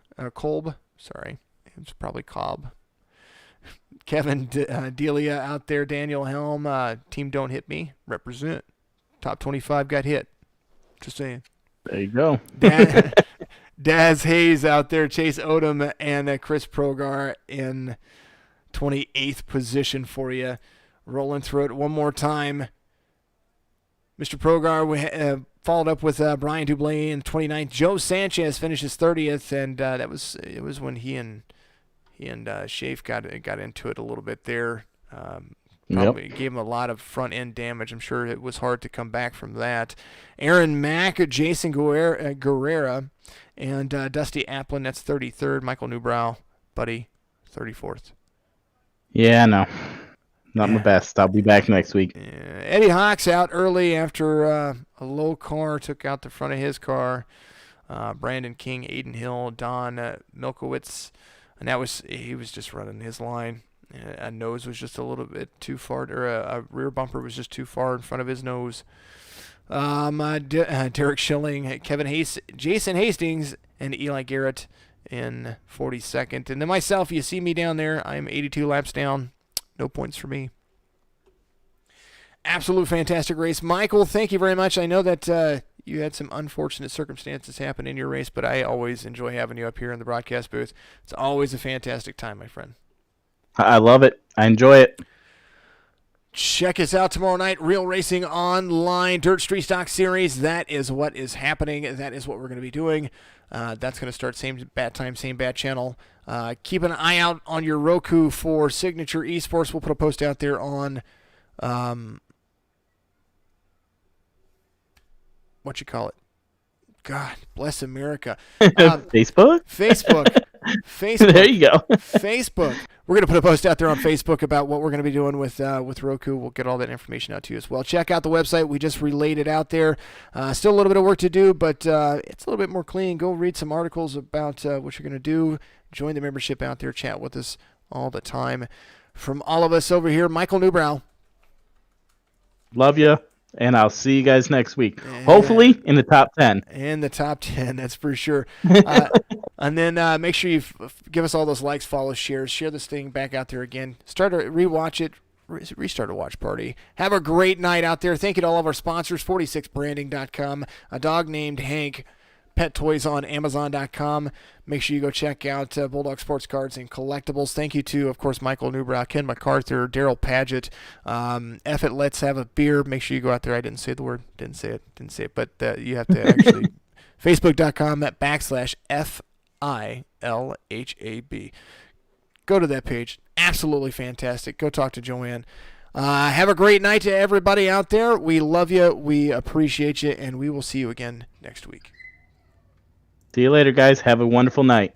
Speaker 1: Sorry, it's probably Cobb. Kevin Delia out there. Daniel Helm. Team Don't Hit Me. Represent. Top 25 got hit. Just saying.
Speaker 2: There you go.
Speaker 1: Daz Hayes out there. Chase Odom and Chris Progar in 28th position for you. Rolling through it one more time. Mr. Progar followed up with Brian Dublé in 29th. Joe Sanchez finishes 30th, and it was when he and Schaaf got into it a little bit there. Probably gave him a lot of front end damage. I'm sure it was hard to come back from that. Aaron Mack, Jason Guerrera, and Dusty Applin. That's 33rd. Michael Newbrow, buddy, 34th.
Speaker 2: Yeah, no. Not my best. I'll be back next week.
Speaker 1: Yeah. Eddie Hawks out early after a low car took out the front of his car. Brandon King, Aiden Hill, Don Milkowitz, and he was just running his line. A nose was just a little bit too far, or a rear bumper was just too far in front of his nose. Derek Schilling, Kevin Hayes, Jason Hastings, and Eli Garrett in 42nd. And then myself, you see me down there. I'm 82 laps down. No points for me. Absolute fantastic race. Michael, thank you very much. I know that you had some unfortunate circumstances happen in your race, but I always enjoy having you up here in the broadcast booth. It's always a fantastic time, my friend.
Speaker 2: I love it. I enjoy it.
Speaker 1: Check us out tomorrow night. Real Racing Online Dirt Street Stock Series. That is what is happening. That is what we're going to be doing. That's going to start same bat time, same bat channel. Keep an eye out on your Roku for Signature Esports. We'll put a post out there on what you call it. God bless America.
Speaker 2: Facebook?
Speaker 1: Facebook.
Speaker 2: There you go.
Speaker 1: Facebook. We're going to put a post out there on Facebook about what we're going to be doing with Roku. We'll get all that information out to you as well. Check out the website. We just relayed it out there. Still a little bit of work to do, but it's a little bit more clean. Go read some articles about what you're going to do. Join the membership out there. Chat with us all the time. From all of us over here, Michael Newbrow.
Speaker 2: Love you. And I'll see you guys next week. Hopefully in the top 10.
Speaker 1: In the top 10, that's for sure. And then make sure you give us all those likes, follows, shares. Share this thing back out there again. Rewatch it. Restart a watch party. Have a great night out there. Thank you to all of our sponsors, 46branding.com, A Dog Named Hank, Pet Toys on Amazon.com. Make sure you go check out Bulldog Sports Cards and Collectibles. Thank you to, of course, Michael Newbrow, Ken MacArthur, Daryl Paget. F it, let's have a beer. Make sure you go out there. I didn't say the word. Didn't say it. But you have to actually, Facebook.com/FILHAB. Go to that page. Absolutely fantastic. Go talk to Joanne. Have a great night to everybody out there. We love you. We appreciate you. And we will see you again next week.
Speaker 2: See you later, guys. Have a wonderful night.